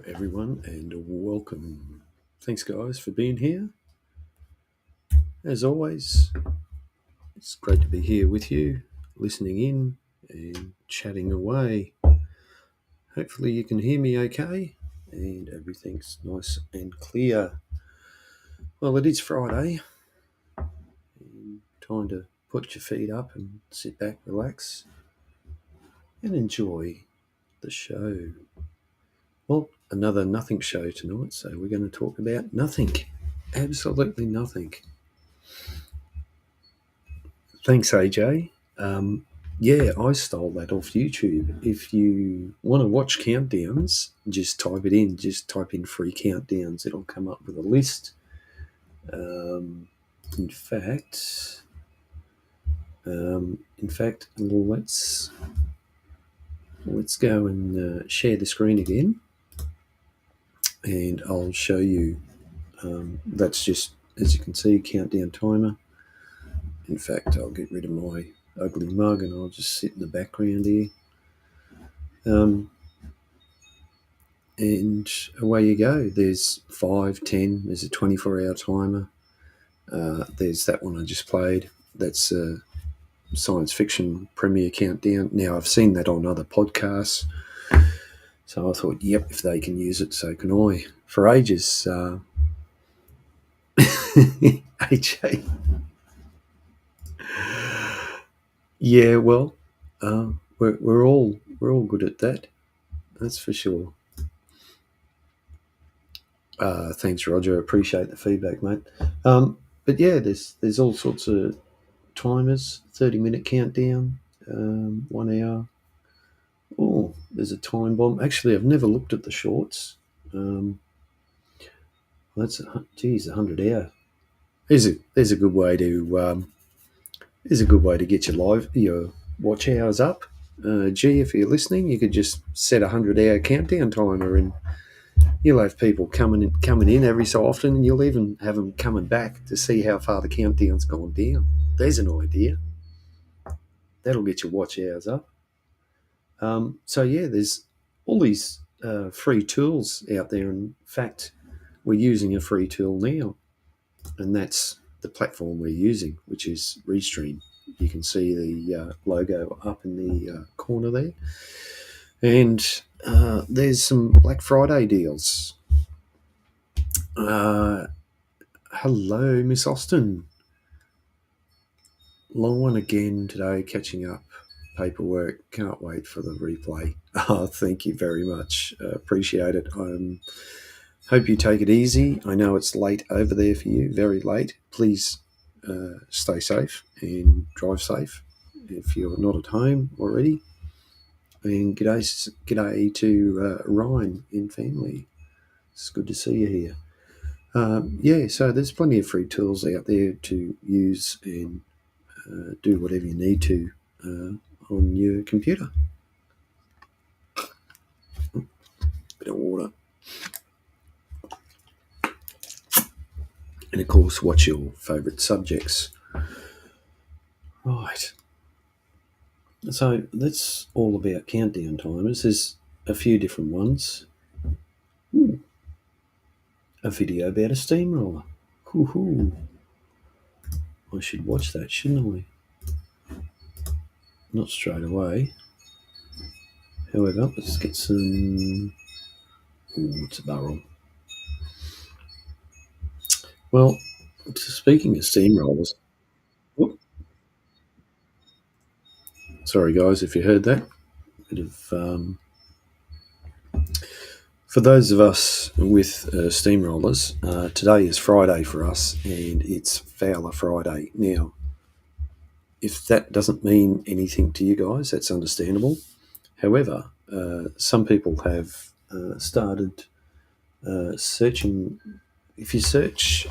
everyone, and welcome. Thanks, guys, for being here. As always, it's great to be here with you, listening in and chatting away. Hopefully, you can hear me okay and everything's nice and clear. Well, it is Friday. Time to put your feet up and sit back, relax, and enjoy the show. Well, another nothing show tonight, so we're going to talk about nothing. Absolutely nothing. Thanks, AJ. Yeah, I stole that off YouTube. If you want to watch countdowns, just type it in. Just type in free countdowns. It'll come up with a list. Um, in fact, let's go and share the screen again, and I'll show you. That's just, as you can see, countdown timer. In fact, I'll get rid of my ugly mug and I'll just sit in the background here. And away you go. There's 5, 10, there's a 24-hour timer. There's that one I just played. That's a science fiction premiere countdown. Now, I've seen that on other podcasts, so I thought, yep, if they can use it, so can I. For ages, AJ. Yeah, well, we're all good at that. That's for sure. Thanks, Roger. Appreciate the feedback, mate. But yeah, there's all sorts of timers. 30-minute countdown, 1 hour. Oh, there's a time bomb. Actually, I've never looked at the shorts. That's 100 hour. There's a good way to get your watch hours up. If you're listening, you could just set a 100-hour countdown timer, and you'll have people coming in every so often, and you'll even have them coming back to see how far the countdown's gone down. There's an idea. That'll get your watch hours up. So yeah, there's all these free tools out there. In fact, we're using a free tool now, and that's the platform we're using, which is Restream. You can see the logo up in the corner there. And there's some Black Friday deals. Hello, Miss Austin. Long one again today, catching up. Paperwork. Can't wait for the replay. Oh, thank you very much. Appreciate it. Hope you take it easy. I know it's late over there for you, very late. Please stay safe and drive safe if you're not at home already. And g'day to Ryan and family. It's good to see you here. Yeah, so there's plenty of free tools out there to use and do whatever you need to on your computer. Bit of water. And of course, what's your favourite subjects? Right. So that's all about countdown timers. There's a few different ones. Ooh. A video about a steamroller. Hoo-hoo. I should watch that, shouldn't I? Not straight away. However, let's get some... Ooh, it's a barrel. Well, speaking of steamrollers... Whoop. Sorry, guys, if you heard that. Bit of... For those of us with steamrollers, today is Friday for us, and it's Fowler Friday. Now, if that doesn't mean anything to you guys, that's understandable. However, some people have started searching. If you search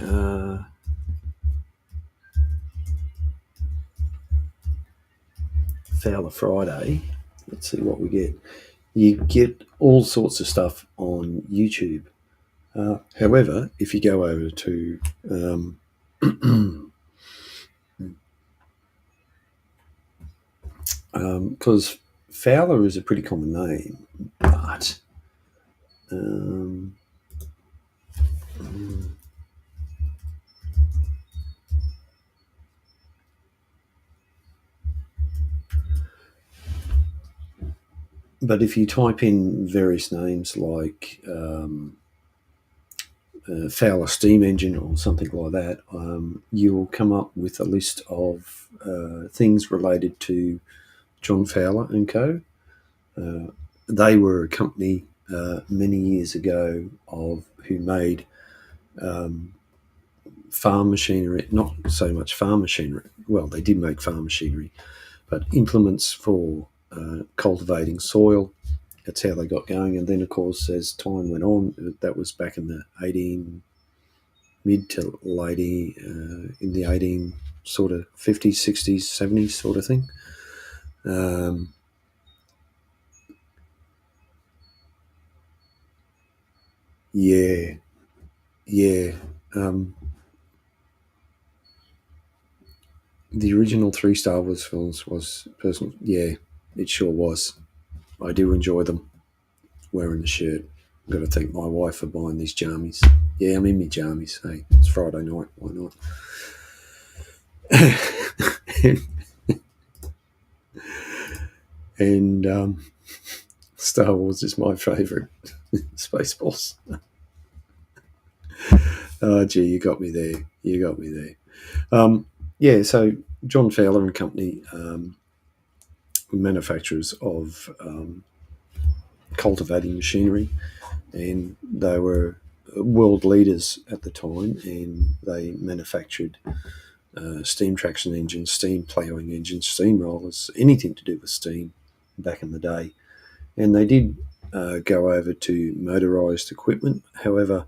Fowler Friday, let's see what we get. You get all sorts of stuff on YouTube. However, if you go over to because Fowler is a pretty common name, but Um, but if you type in various names like Fowler steam engine or something like that, you'll come up with a list of things related to John Fowler and Co. They were a company many years ago who made farm machinery, not so much farm machinery. Well, they did make farm machinery, but implements for cultivating soil. That's how they got going. And then, of course, as time went on, that was back in the mid to late in the 18 sort of 50s, 60s, 70s sort of thing. Yeah, yeah. The original 3 Star Wars films was personal. Yeah, it sure was. I do enjoy them. Wearing the shirt. I've got to thank my wife for buying these jammies. Yeah, I'm in my jammies. Hey, it's Friday night. Why not? and Star Wars is my favourite. Spaceballs. Oh, gee, you got me there. You got me there. Yeah, so John Fowler and Company, manufacturers of cultivating machinery, and they were world leaders at the time, and they manufactured steam traction engines, steam ploughing engines, steam rollers, anything to do with steam back in the day. And they did go over to motorised equipment. However,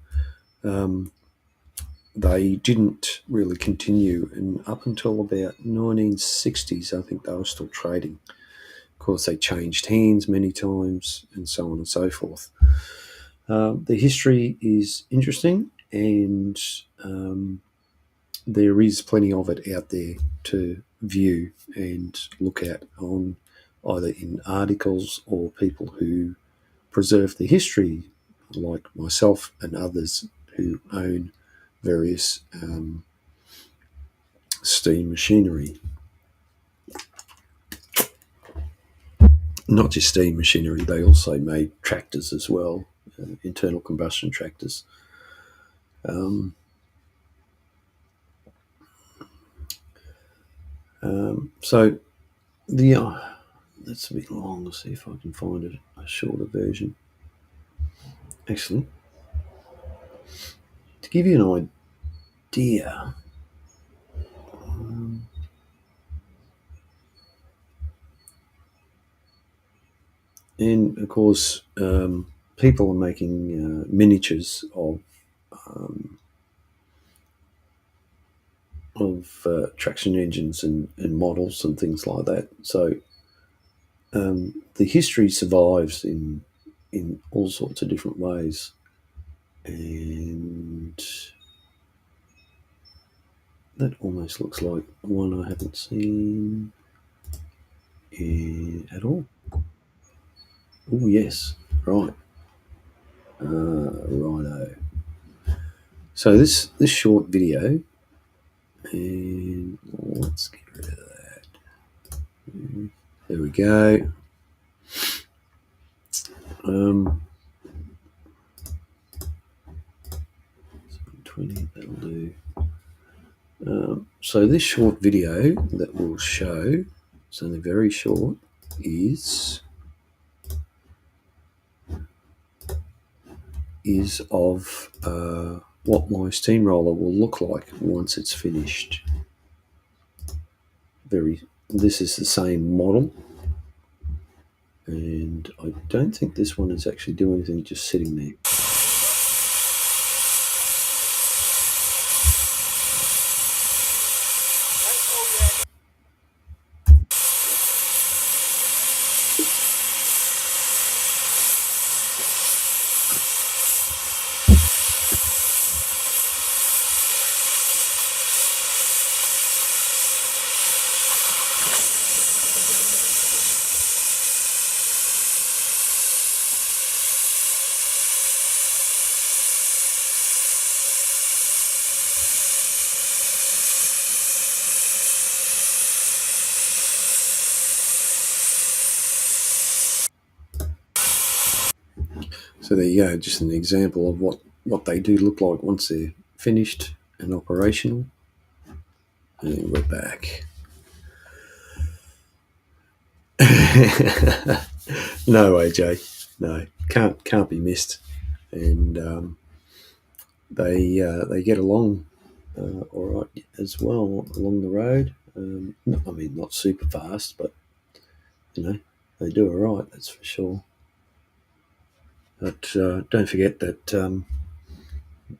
they didn't really continue, and up until about 1960s, I think they were still trading. Of course, they changed hands many times, and so on and so forth. The history is interesting, and there is plenty of it out there to view and look at on either in articles or people who preserve the history, like myself and others who own various steam machinery. Not just steam machinery, they also made tractors as well, internal combustion tractors. So that's a bit long. Let's see if I can find a shorter version. Actually, to give you an idea, and of course, people are making miniatures of traction engines and models and things like that. So the history survives in all sorts of different ways, and that almost looks like one I haven't seen at all. Oh yes, right, righto. So this short video, and let's get rid of that. There we go. 20, that'll do. So this short video that will show, it's only very short, is of what my steamroller will look like once it's finished. This is the same model, and I don't think this one is actually doing anything, just sitting there. So there you go, just an example of what they do look like once they're finished and operational. And we're back. No, AJ, no, can't be missed, and they get along all right as well along the road. I mean, not super fast, but you know they do all right. That's for sure. But don't forget that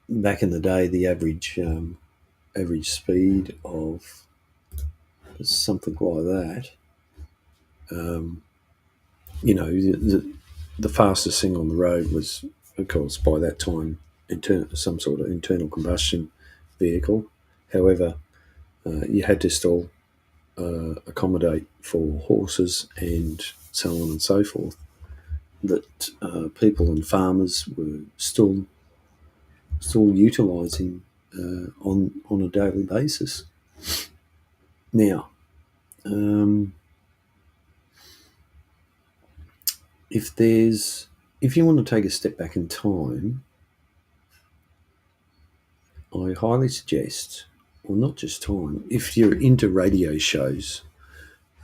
back in the day, the average speed of something like that, um, the fastest thing on the road was, of course, by that time, some sort of internal combustion vehicle. However, you had to still accommodate for horses and so on and so forth. That people and farmers were still utilising on a daily basis. Now, um, if you want to take a step back in time, I highly suggest, well, not just time, if you're into radio shows,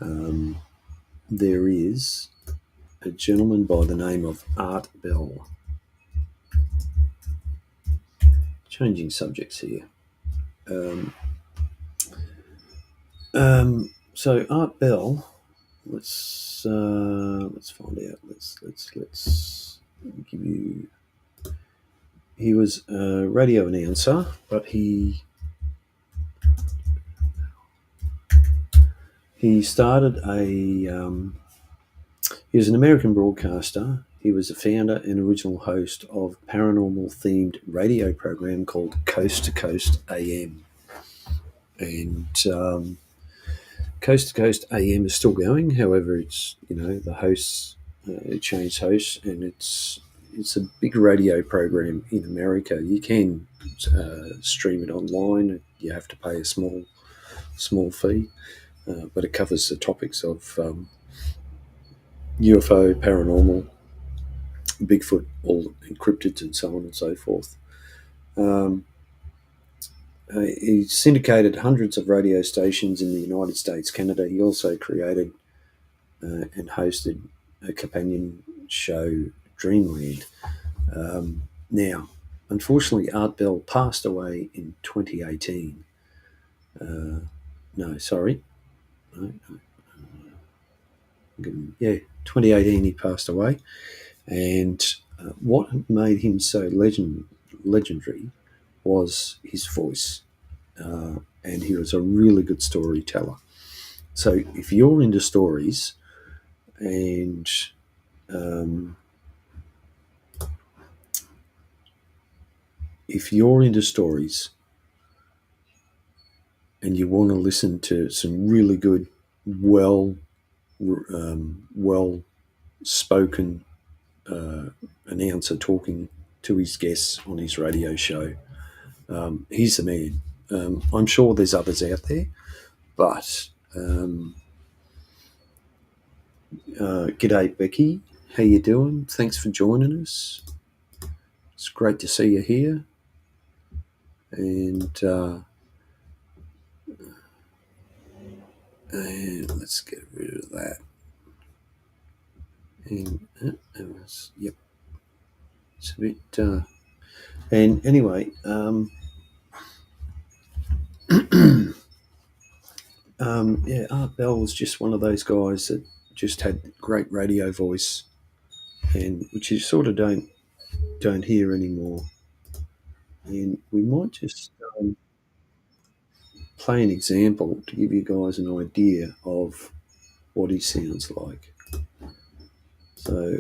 um, there is a gentleman by the name of Art Bell. Changing subjects here. So Art Bell, let's find out. Let's give you. He was a radio announcer, but he started a. He was an American broadcaster. He was a founder and original host of a paranormal themed radio program called Coast to Coast AM. And Coast to Coast AM is still going. However, it's the hosts it changed hosts, and it's a big radio program in America. You can stream it online. You have to pay a small fee, but it covers the topics of UFO, paranormal, Bigfoot, all encrypted, and so on and so forth. Um, he syndicated hundreds of radio stations in the United States, Canada. He also created and hosted a companion show, Dreamland. Now, unfortunately, Art Bell passed away in 2018. No, sorry. No, yeah, 2018 he passed away. And what made him so legendary was his voice. And he was a really good storyteller. So if you're into stories and um, if you're into stories and you want to listen to some really good, well spoken announcer talking to his guests on his radio show, he's the man. I'm sure there's others out there, but g'day Becky, how you doing? Thanks for joining us. It's great to see you here. And let's get rid of that. And yep, it's a bit. And anyway, yeah, Art Bell was just one of those guys that just had great radio voice, and which you sort of don't hear anymore. And we might just play an example to give you guys an idea of what he sounds like. So,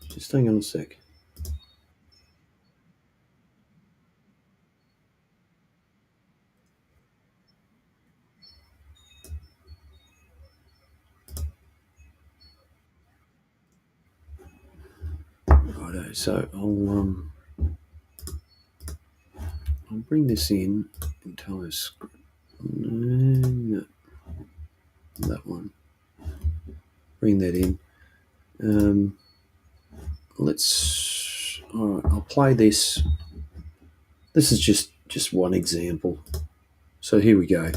just hang on a sec. Righto, so I'll bring this in entire script. No, that one. Bring that in. let's. All right, I'll play this. This is just one example. So here we go.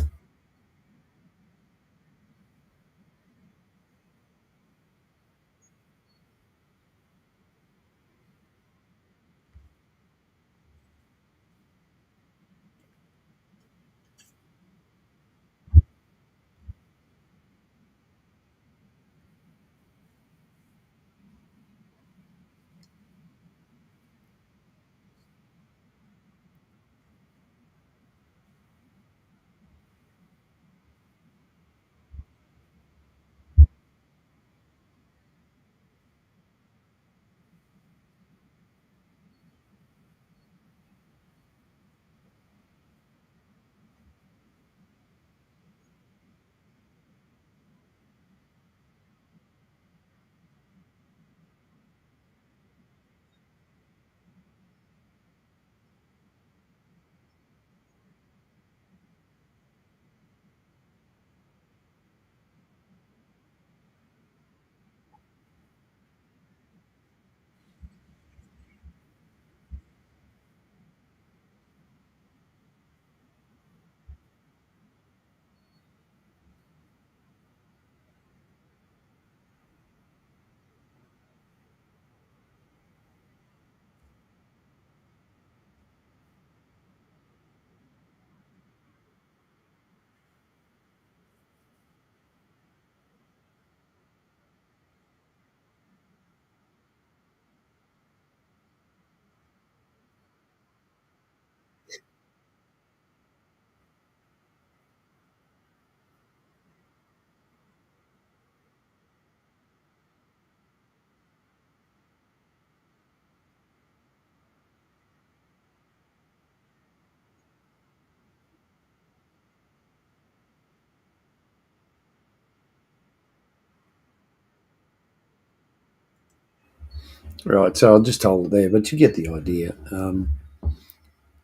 Right, so I'll just hold it there, but you get the idea.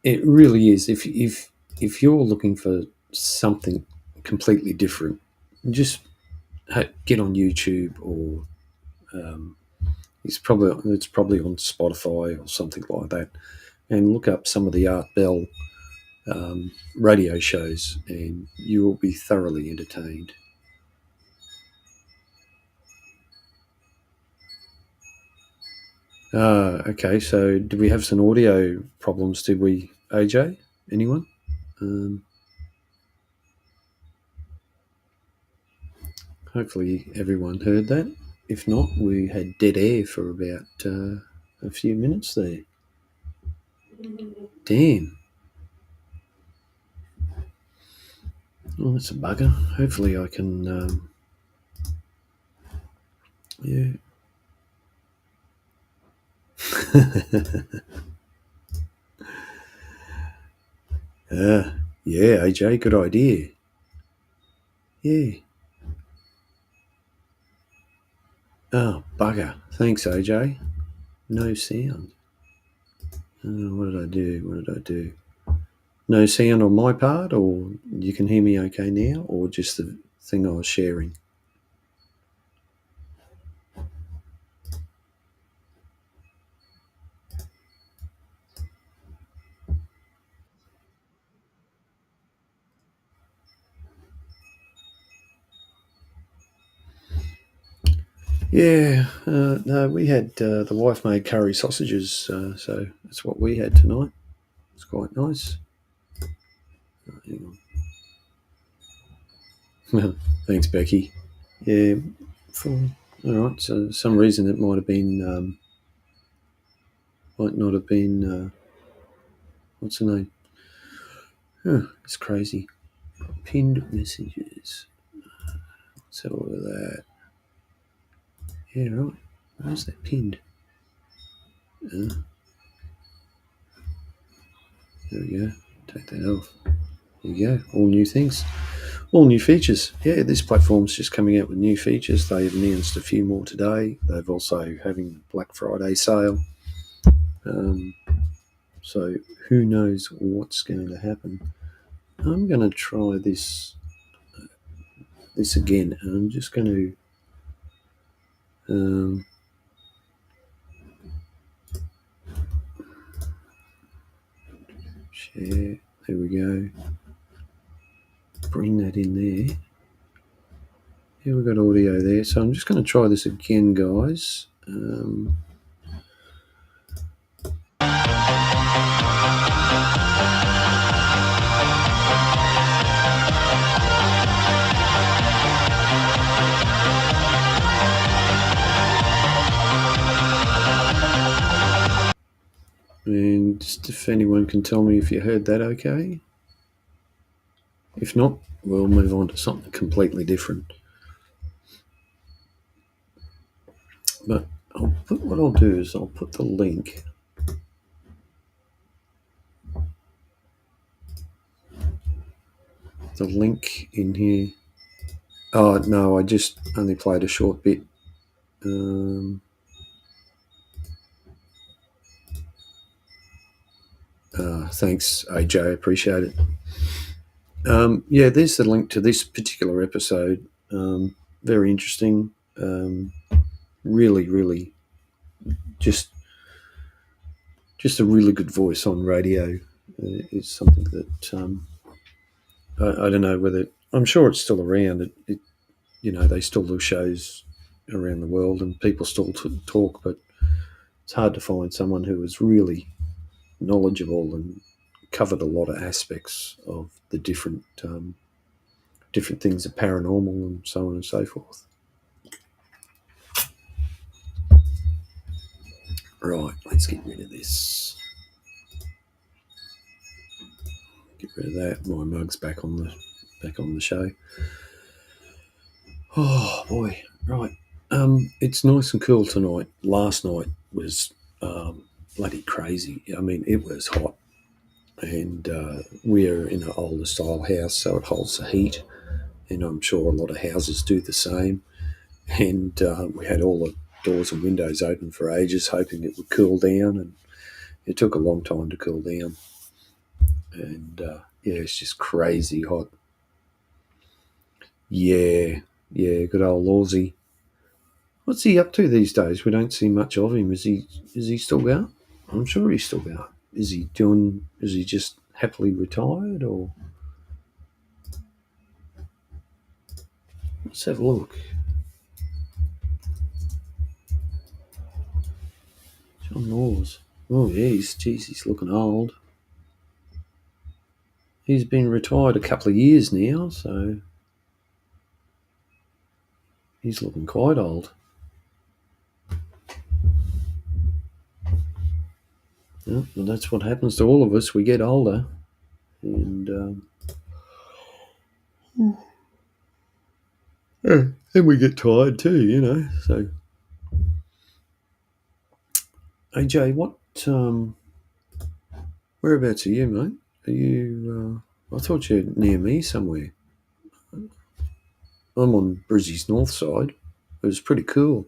It really is. If you're looking for something completely different, just get on YouTube, or um, it's probably on Spotify or something like that, and look up some of the Art Bell radio shows, and you will be thoroughly entertained. Okay, so do we have some audio problems? Did we, AJ? Anyone? Um, Hopefully everyone heard that. If not, we had dead air for about a few minutes there. Damn. Well, that's a bugger. Hopefully I can. Yeah. uh, yeah, AJ, good idea. Yeah. Oh, bugger. Thanks, AJ. No sound. What did I do? What did I do? No sound on my part, or you can hear me okay now, or just the thing I was sharing? Yeah, no, we had the wife made curry sausages, so that's what we had tonight. It's quite nice. Hang on. Thanks, Becky. Yeah, for, all right. So some reason it might have been, might not have been. What's the name? It's crazy. Pinned messages. Let's have a look at that. Yeah, right. Where's that pinned? Uh, there we go. Take that off. There you go. All new things. All new features. Yeah, this platform's just coming out with new features. They've announced a few more today. They've also having Black Friday sale. Um, so who knows what's going to happen. I'm going to try this again. I'm just going to Share. There we go. Bring that in there. Yeah, we've got audio there. So I'm just going to try this again, guys. And just if anyone can tell me if you heard that okay. If not, we'll move on to something completely different. But what I'll do is I'll put the link. The link in here. Oh no, I just only played a short bit. Thanks, AJ. Appreciate it. Yeah, there's the link to this particular episode. Very interesting. Really, really, just a really good voice on radio. It's something that I don't know whether. I'm sure it's still around. They still do shows around the world and people still talk, but it's hard to find someone who is really knowledgeable and covered a lot of aspects of the different things of paranormal and so on and so forth. Right, let's get rid of this. Get rid of that. My mug's back on the show. Oh boy, right. It's nice and cool tonight. Last night was bloody crazy. I mean, it was hot, and we're in an older style house, so it holds the heat, and I'm sure a lot of houses do the same. And we had all the doors and windows open for ages, hoping it would cool down, and it took a long time to cool down. And yeah, it's just crazy hot. Yeah, good old Lawsy. What's he up to these days? We don't see much of him. Is he still going? I'm sure he's still going. Is he just happily retired, or let's have a look. John Laws. Oh yeah, he's looking old. He's been retired a couple of years now, so he's looking quite old. Yeah, well, that's what happens to all of us. We get older, and then we get tired too, So, AJ, what? Whereabouts are you, mate? Are you? I thought you're near me somewhere. I'm on Brizzy's north side. It was pretty cool.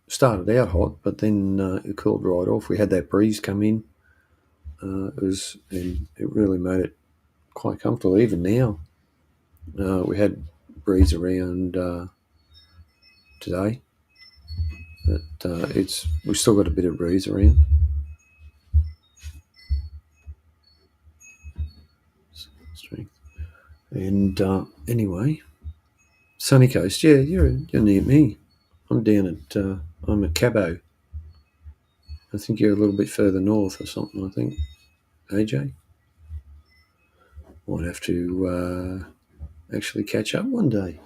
Started out hot, but then it cooled right off. We had that breeze come in. And it really made it quite comfortable. Even now, we had breeze around today, but we've still got a bit of breeze around. Strength. And anyway, Sunny Coast. Yeah, you're near me. I'm down at I'm at Cabo. I think you're a little bit further north or something. I think, AJ. Might have to actually catch up one day.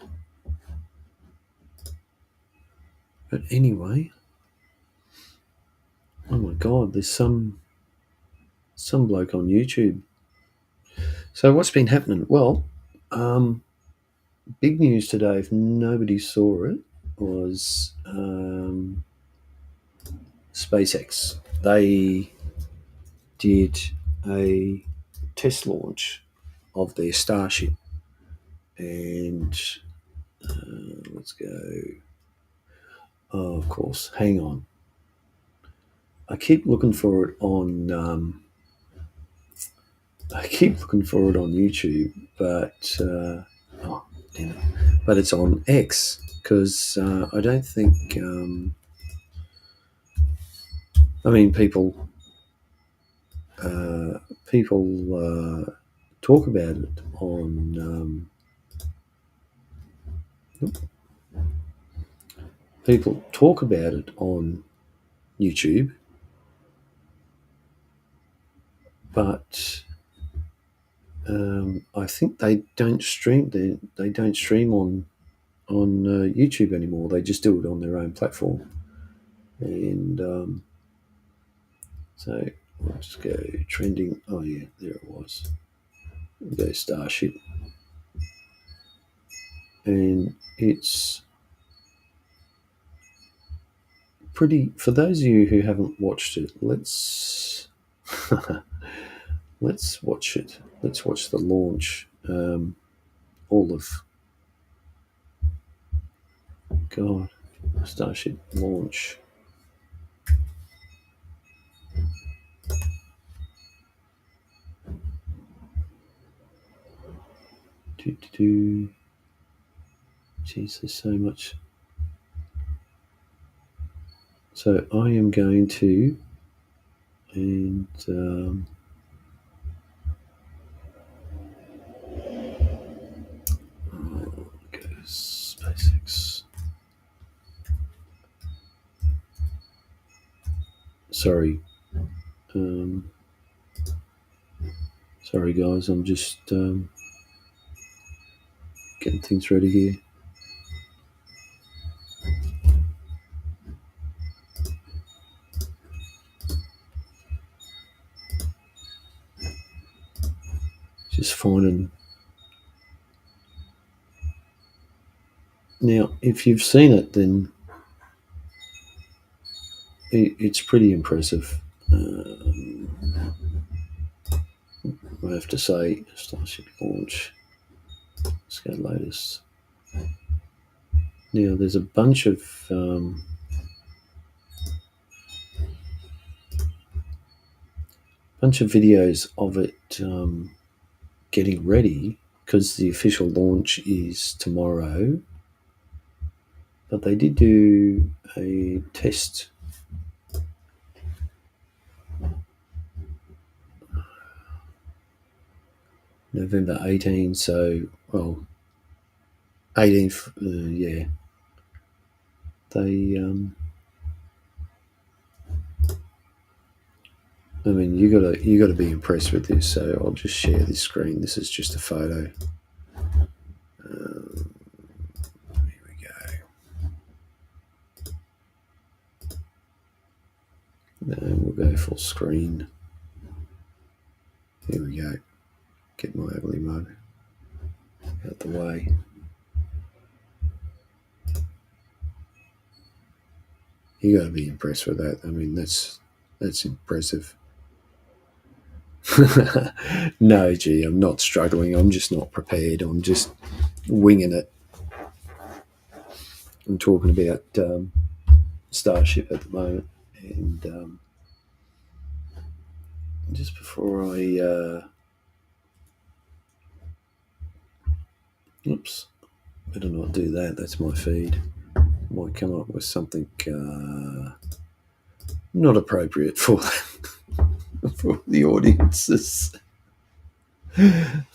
But anyway, oh my God, there's some bloke on YouTube. So what's been happening? Well, big news today, if nobody saw it, was SpaceX. They did a test launch of their Starship. And let's go. Oh, of course. Hang on. I keep looking for it on YouTube, but oh, damn it. But it's on X, because I don't think people people talk about it on people talk about it on YouTube, but I think they don't stream. They don't stream on YouTube anymore. They just do it on their own platform. And so let's go trending. Oh yeah, there it was. We'll go Starship, and it's pretty. For those of you who haven't watched it, let's let's watch it. Let's watch the launch. All of God, Starship launch. Jeez, there's so much. So I am going to, and go SpaceX. Sorry, sorry guys, I'm just getting things ready here. Just finding. Now, if you've seen it, then it's pretty impressive. I have to say, Starship launch. Let's go latest. Now, there's a bunch of videos of it getting ready because the official launch is tomorrow. But they did do a test. November 18, so, well, 18th, yeah. They, I mean, you gotta be impressed with this. So I'll just share this screen. This is just a photo. Here we go. And we'll go full screen. Here we go. Get my ugly mug out the way. You got to be impressed with that. I mean, that's impressive. No, gee, I'm not struggling. I'm just not prepared. I'm just winging it. I'm talking about Starship at the moment, and just before I, oops, better not do that. That's my feed. Might come up with something not appropriate for for the audiences. And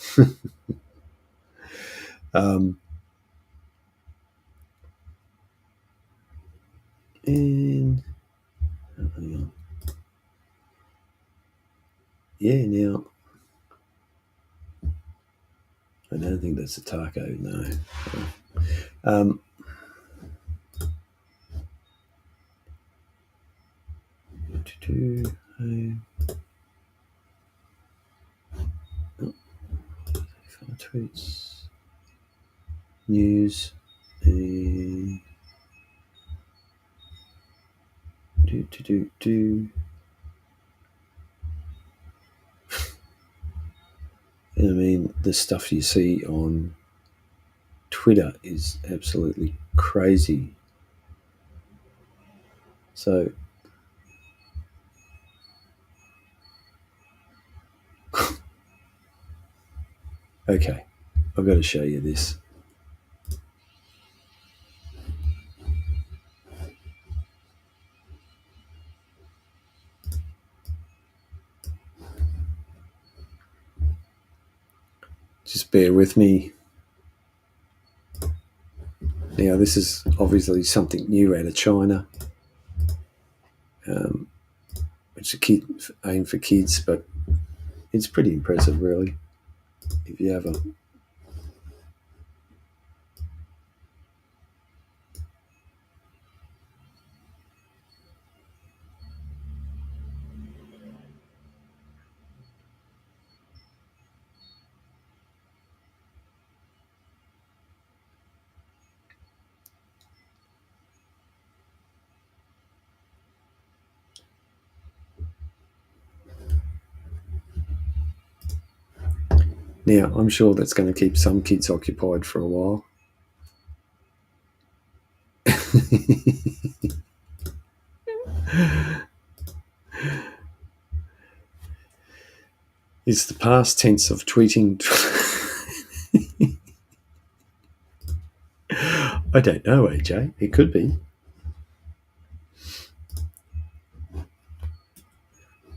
hang on. Yeah, now I don't think that's a taco. No. Tweets, news, and I mean, the stuff you see on Twitter is absolutely crazy. So, okay, I've got to show you this. just bear with me. Now, this is obviously something new out of China, which is aimed for kids, but it's pretty impressive, really, if you have a... Now, I'm sure that's going to keep some kids occupied for a while. It's the past tense of tweeting. I don't know, AJ. It could be.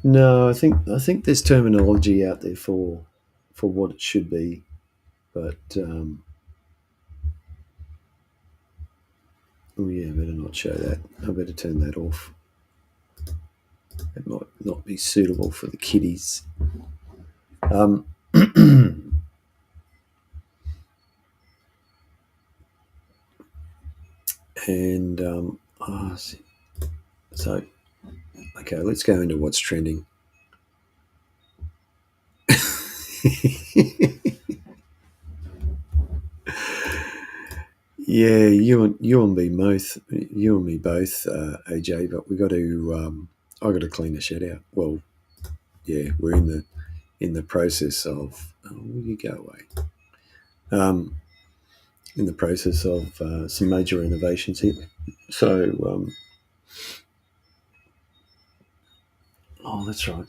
No, I think there's terminology out there for what it should be, but oh yeah, I better not show that. I better turn that off. It might not be suitable for the kiddies. And so, okay, let's go into what's trending. Yeah, you and me both, AJ. But we got to. I got to clean the shed out. Well, yeah, we're in the process of. Oh, will you go away? In the process of some major renovations here. So, oh, that's right.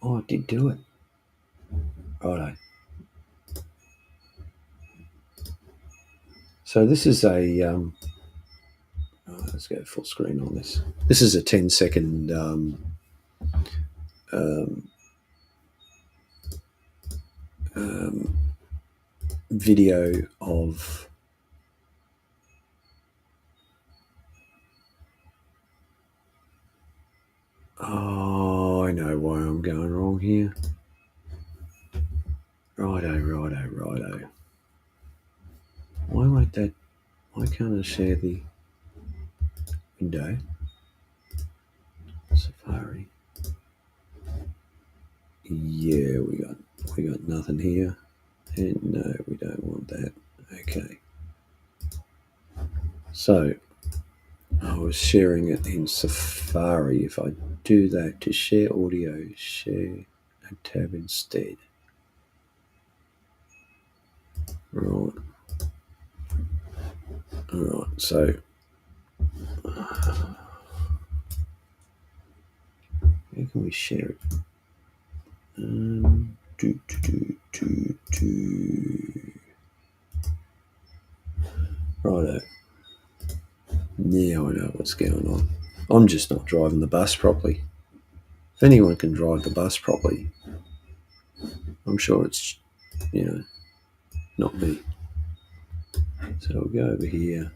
Oh, I did do it. Righto. So this is a. Let's go full screen on this. This is a 10-second video of oh, I know why I'm going wrong here. Righto. Why can't I share the window? Safari. Yeah, we got nothing here. And no, we don't want that. Okay. So I was sharing it in Safari. If I do that to share audio, share a tab instead. Right. Alright, so how can we share it? Righto. Now I know what's going on. I'm just not driving the bus properly. If anyone can drive the bus properly, I'm sure it's, not me. So we'll go over here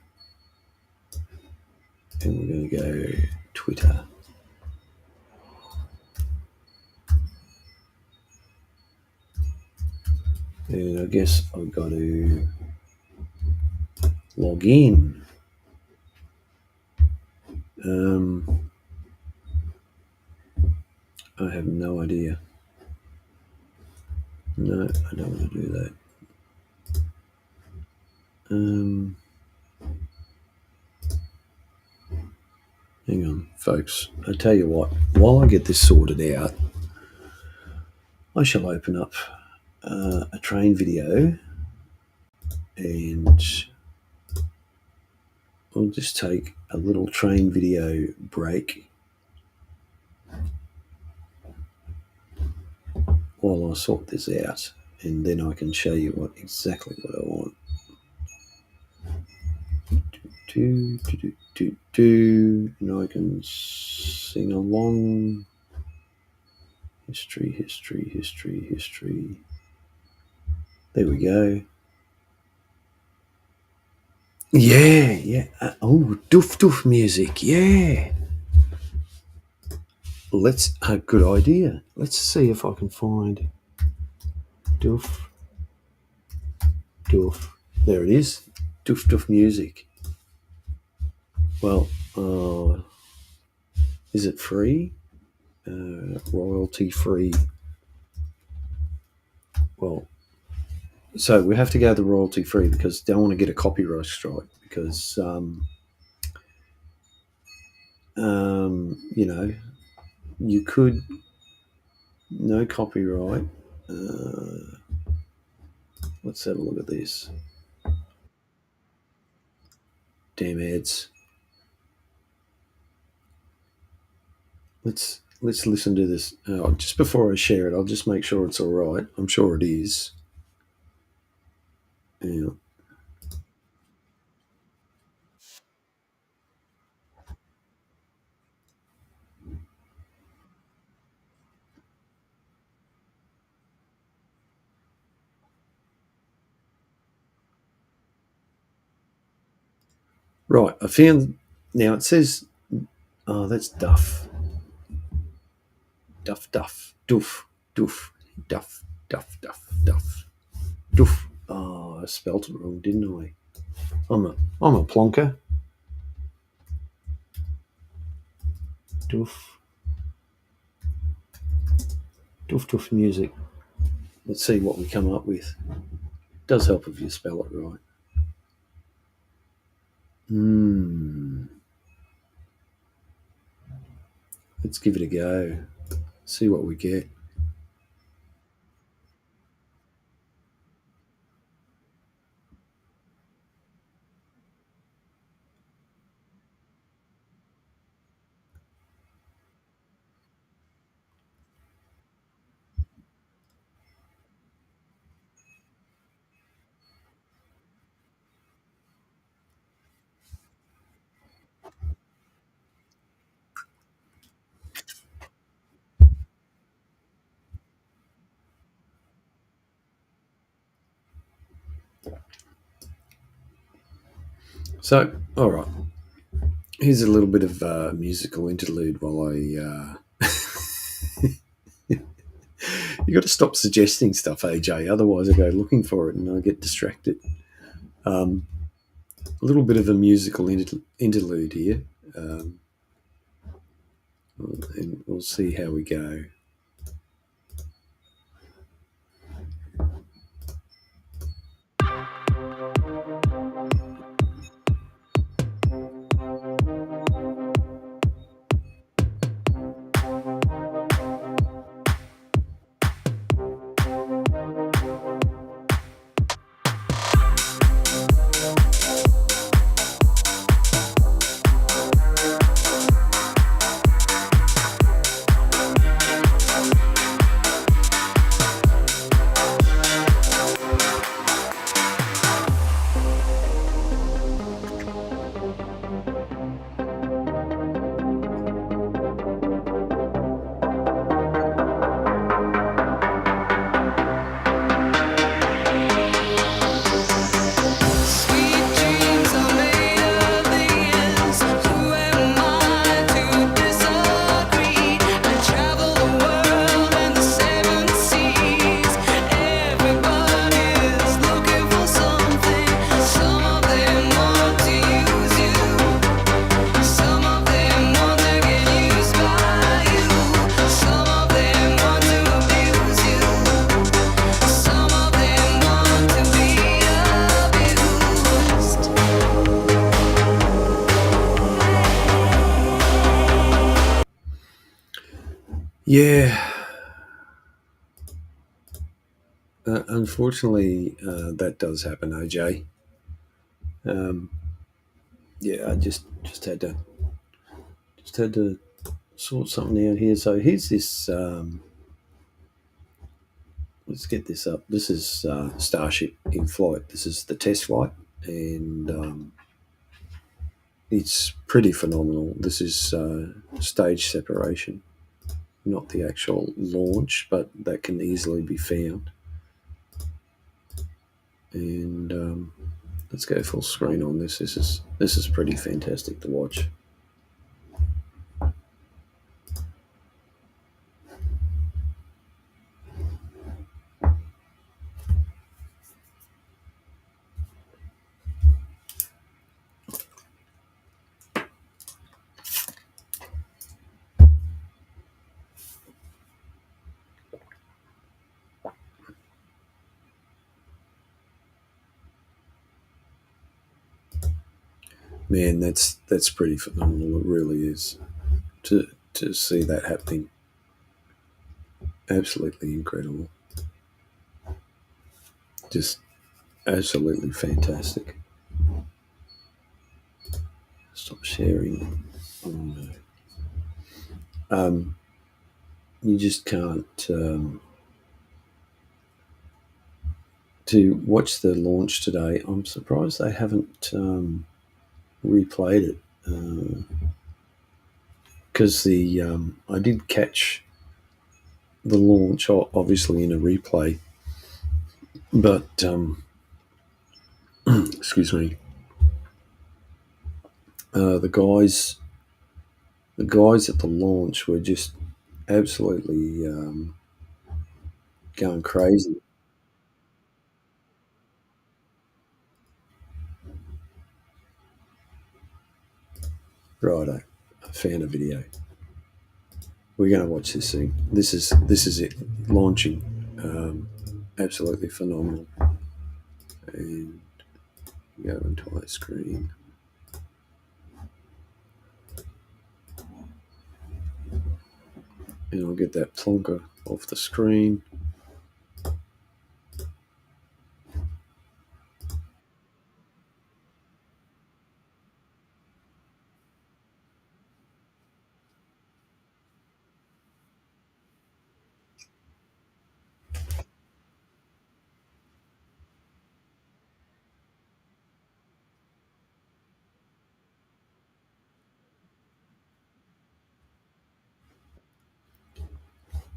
and we're going to go Twitter. And I guess I've got to log in. I have no idea. No, I don't want to do that. Hang on, folks. I tell you what, while I get this sorted out, I shall open up a train video and I'll just take a little train video break while I sort this out, and then I can show you exactly what I want. And I can sing along. History, history, history, history. There we go. Yeah, yeah. Oh, doof doof music. Yeah. Let's. A good idea. Let's see if I can find doof doof. There it is. Doof doof music. Well, is it free? Royalty free. Well, so we have to go the royalty free because don't want to get a copyright strike because you know, you could no copyright. Uh, let's have a look at this. Damn ads. Let's listen to this. Just before I share it, I'll just make sure it's all right. I'm sure it is. Yeah. Right. I found. Now it says. Oh, that's Duff. Duff. Duff. Doof. Doof. Duff. Duff. Duff. Duff. Doof. Oh, I spelt it wrong, didn't I? I'm a plonker. Doof. Doof doof music. Let's see what we come up with. Does help if you spell it right. Hmm. Let's give it a go. See what we get. So, all right. Here's a little bit of musical interlude while you got to stop suggesting stuff, AJ. Otherwise, I go looking for it and I get distracted. Um, a little bit of a musical interlude here, um, and we'll see how we go. Sweet dreams are made of these. Who am I to disagree? I travel the world and the seven seas. Everybody's looking for something. Some of them want to use you. Some of them want to get used by you. Some of them want to abuse you. Some of them want to be abused. Yeah, unfortunately, that does happen, AJ. Um, yeah, I just had to sort something out here. So here's this. Let's get this up. This is Starship in flight. This is the test flight, and it's pretty phenomenal. This is stage separation. not the actual launch, but that can easily be found. And let's go full screen on this. This is pretty fantastic to watch. Man, that's pretty phenomenal. It really is to see that happening. Absolutely incredible. Just absolutely fantastic. Stop sharing. Oh no. You just can't. To watch the launch today, I'm surprised they haven't replayed it because the I did catch the launch, obviously in a replay, but excuse me, the guys at the launch were just absolutely going crazy. Righto, I found a video. We're going to watch this thing. This is it launching. Absolutely phenomenal. And go into my screen. And I'll get that plonker off the screen.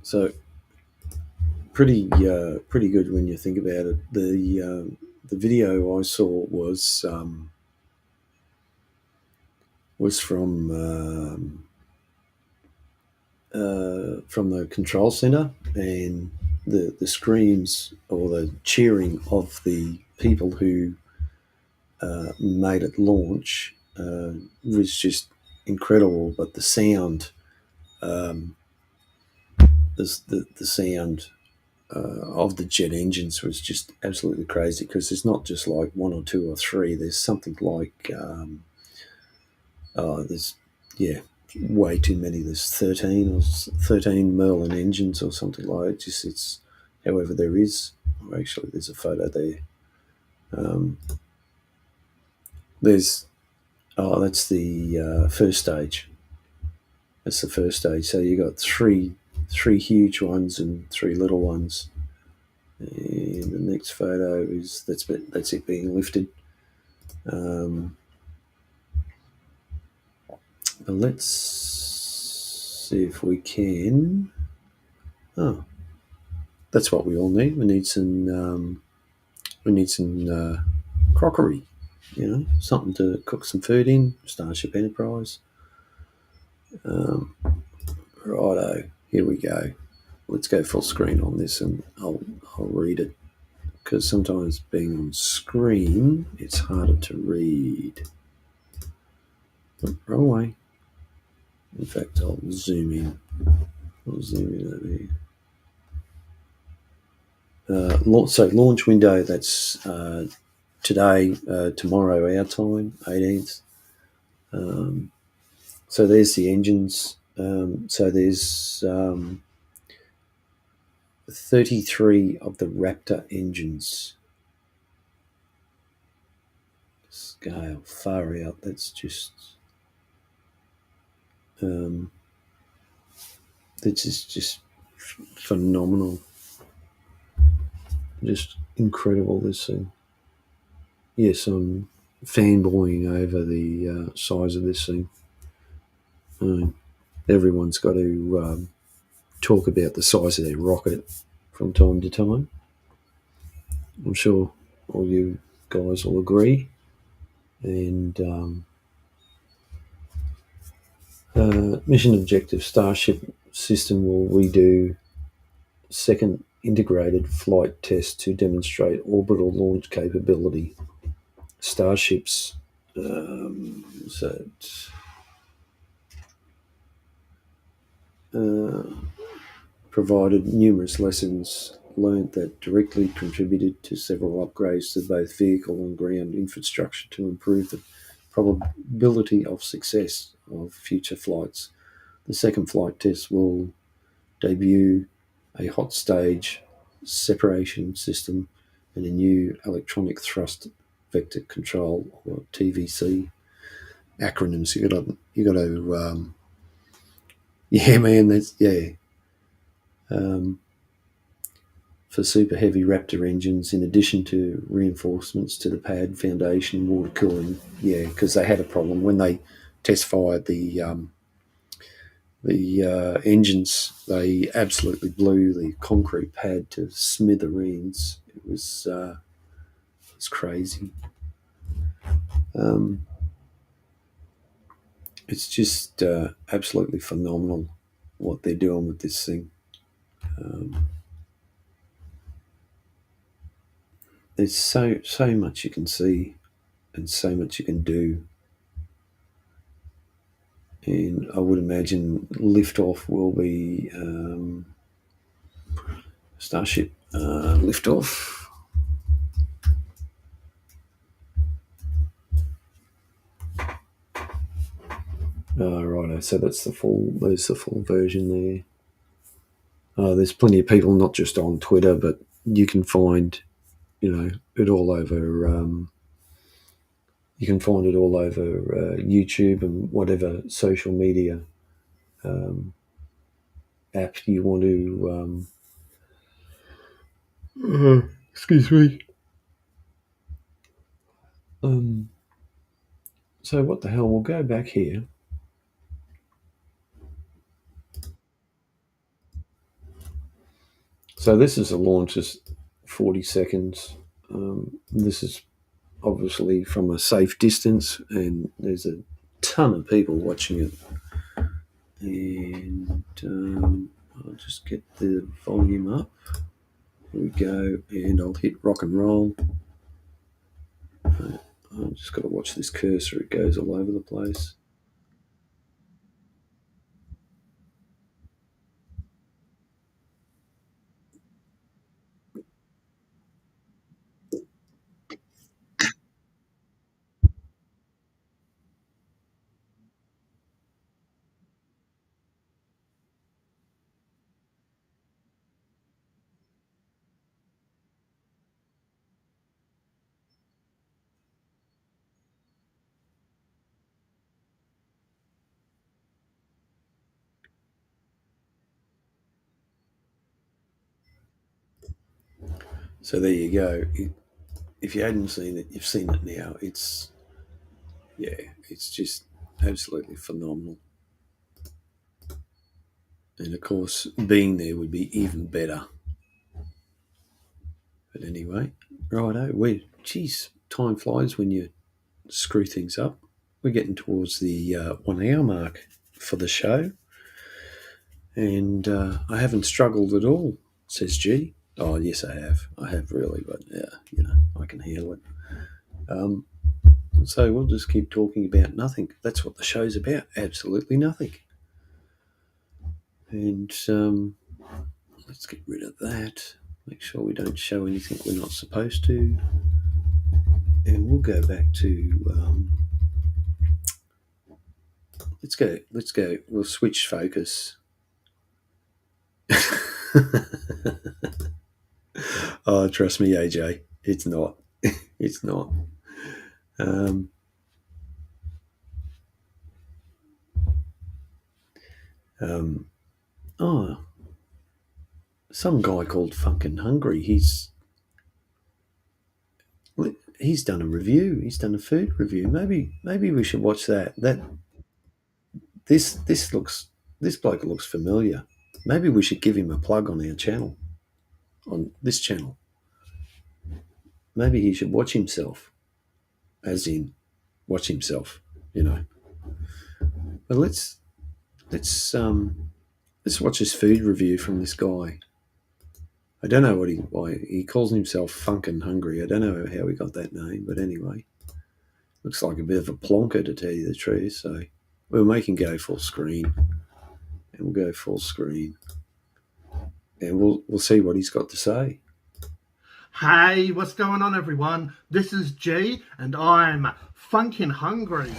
So pretty good when you think about it. The video I saw was from the control center, and the screams or the cheering of the people who made it launch was just incredible. But the sound, um, the sound of the jet engines was just absolutely crazy because there's not just like one or two or three. There's something like there's yeah way too many. There's 13 Merlin engines or something like it. Just it's however there is. Or actually, there's a photo there. Um, there's that's the first stage. That's the first stage. So you got three huge ones and three little ones. And the next photo is that's it being lifted. Um, let's see if we can. Oh, that's what we all need. We need some crockery. Something to cook some food in. Starship Enterprise. Righto, here we go. Let's go full screen on this, and I'll read it because sometimes being on screen it's harder to read. Oh, wrong way. In fact, I'll zoom in. I'll zoom in over here. So launch window, that's today, tomorrow our time, 18th. So there's the engines. So there's 33 of the Raptor engines. Scale far out. That's just this is just phenomenal. Just incredible, this thing. Yes, I'm fanboying over the size of this thing. Everyone's got to talk about the size of their rocket from time to time. I'm sure all you guys will agree. And mission objective Starship system will redo second integrated flight test to demonstrate orbital launch capability. Starships so uh, provided numerous lessons learnt that directly contributed to several upgrades to both vehicle and ground infrastructure to improve the probability of success of future flights. The second flight test will debut a hot stage separation system and a new electronic thrust vector control, or TVC acronyms. You got to yeah, man, that's yeah. Um, for super heavy Raptor engines, in addition to reinforcements to the pad, foundation, water cooling. Yeah, because they had a problem when they test fired the engines. They absolutely blew the concrete pad to smithereens. It's crazy. Um, it's just absolutely phenomenal what they're doing with this thing. Um, there's so much you can see and so much you can do, and I would imagine liftoff will be Starship liftoff. Oh, righto. So that's the full. There's the full version there. There's plenty of people, not just on Twitter, but you can find, it all over. You can find it all over YouTube and whatever social media um, app you want to. Excuse me. Um, so what the hell? We'll go back here. So this is a launch. Is 40 seconds. This is obviously from a safe distance, and there's a ton of people watching it. And I'll just get the volume up. Here we go, and I'll hit rock and roll. I've just got to watch this cursor, it goes all over the place. So there you go. If you hadn't seen it, you've seen it now. It's just absolutely phenomenal. And of course, being there would be even better. But anyway, righto, geez, time flies when you screw things up. We're getting towards the 1 hour mark for the show. And I haven't struggled at all, says G. Oh, yes, I have. I have really, but I can handle it. So we'll just keep talking about nothing. That's what the show's about. Absolutely nothing. And let's get rid of that. Make sure we don't show anything we're not supposed to. And we'll go back to. Let's go. We'll switch focus. Oh, trust me, AJ. It's not. It's not. Oh, some guy called Funkin' Hungry. He's done a review. He's done a food review. Maybe we should watch that. This bloke looks familiar. Maybe we should give him a plug on our channel, on this channel. Maybe he should watch himself, as in watch himself, you know. But let's watch this food review from this guy. I don't know why he calls himself Funkin' Hungry. I don't know how he got that name, but anyway, looks like a bit of a plonker, to tell you the truth. So we'll make him go full screen, and we'll go full screen, and we'll see what he's got to say. Hey, what's going on, everyone? This is G, and I'm Funkin' Hungry.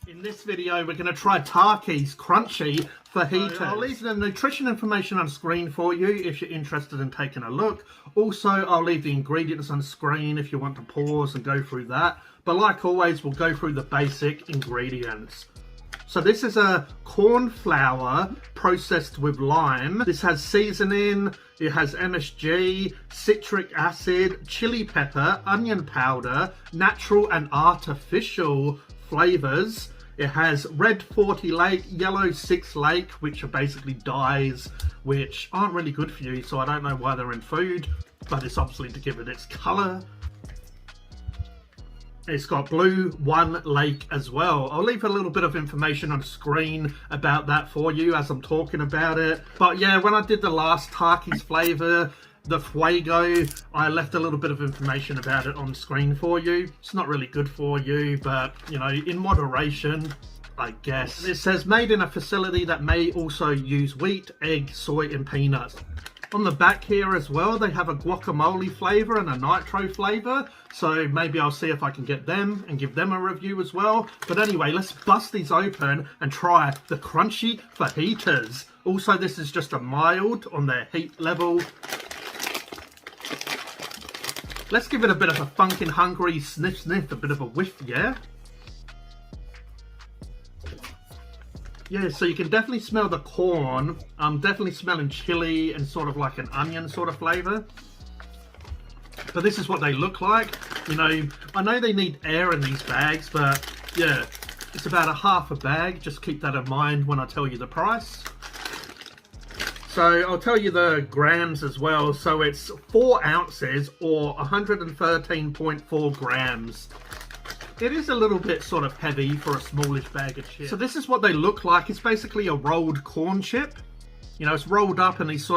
In this video, we're going to try Takis Crunchy Fajitas. I'll leave the nutrition information on screen for you if you're interested in taking a look. Also, I'll leave the ingredients on screen if you want to pause and go through that. But like always, we'll go through the basic ingredients. So this is a corn flour processed with lime. This has seasoning, it has MSG, citric acid, chili pepper, onion powder, natural and artificial flavors. It has red 40 lake, yellow 6 lake, which are basically dyes, which aren't really good for you, so I don't know why they're in food, but it's obviously to give it its color. It's got blue 1 lake as well. I'll leave a little bit of information on screen about that for you as I'm talking about it. But yeah, when I did the last Takis flavor, the Fuego, I left a little bit of information about it on screen for you. It's not really good for you, but you know, in moderation, I guess. It says made in a facility that may also use wheat, egg, soy, and peanuts. On the back here as well, they have a guacamole flavor and a nitro flavor. So maybe I'll see if I can get them and give them a review as well. But anyway, let's bust these open and try the Crunchy Fajitas. Also, this is just a mild on their heat level. Let's give it a bit of a Funkin' Hungry sniff, a bit of a whiff, yeah? Yeah, so you can definitely smell the corn. I'm definitely smelling chili and sort of like an onion sort of flavor. But this is what they look like. You know, I know they need air in these bags, but yeah, it's about a half a bag. Just keep that in mind when I tell you the price. So I'll tell you the grams as well. So it's 4 ounces or 113.4 grams. It is a little bit sort of heavy for a smallish bag of chips. So this is what they look like. It's basically a rolled corn chip. You know, it's rolled up and it's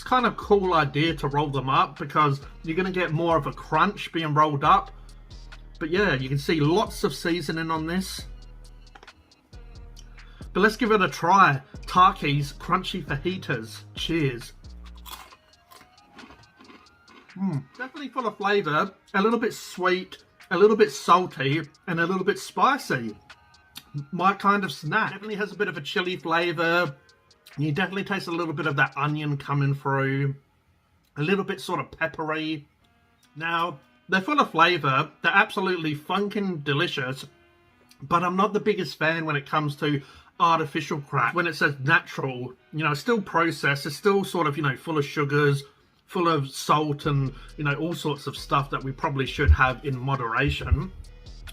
kind of cool idea to roll them up because you're going to get more of a crunch being rolled up. But yeah, you can see lots of seasoning on this. But let's give it a try. Takis Crunchy Fajitas. Cheers. Definitely full of flavor, a little bit sweet, a little bit salty, and a little bit spicy. My kind of snack. Definitely has a bit of a chili flavor. You definitely taste a little bit of that onion coming through. A little bit sort of peppery. Now, they're full of flavor. They're absolutely funkin' delicious. But I'm not the biggest fan when it comes to artificial crap. When it says natural, you know, it's still processed. It's still sort of, you know, full of sugars, full of salt and, you know, all sorts of stuff that we probably should have in moderation.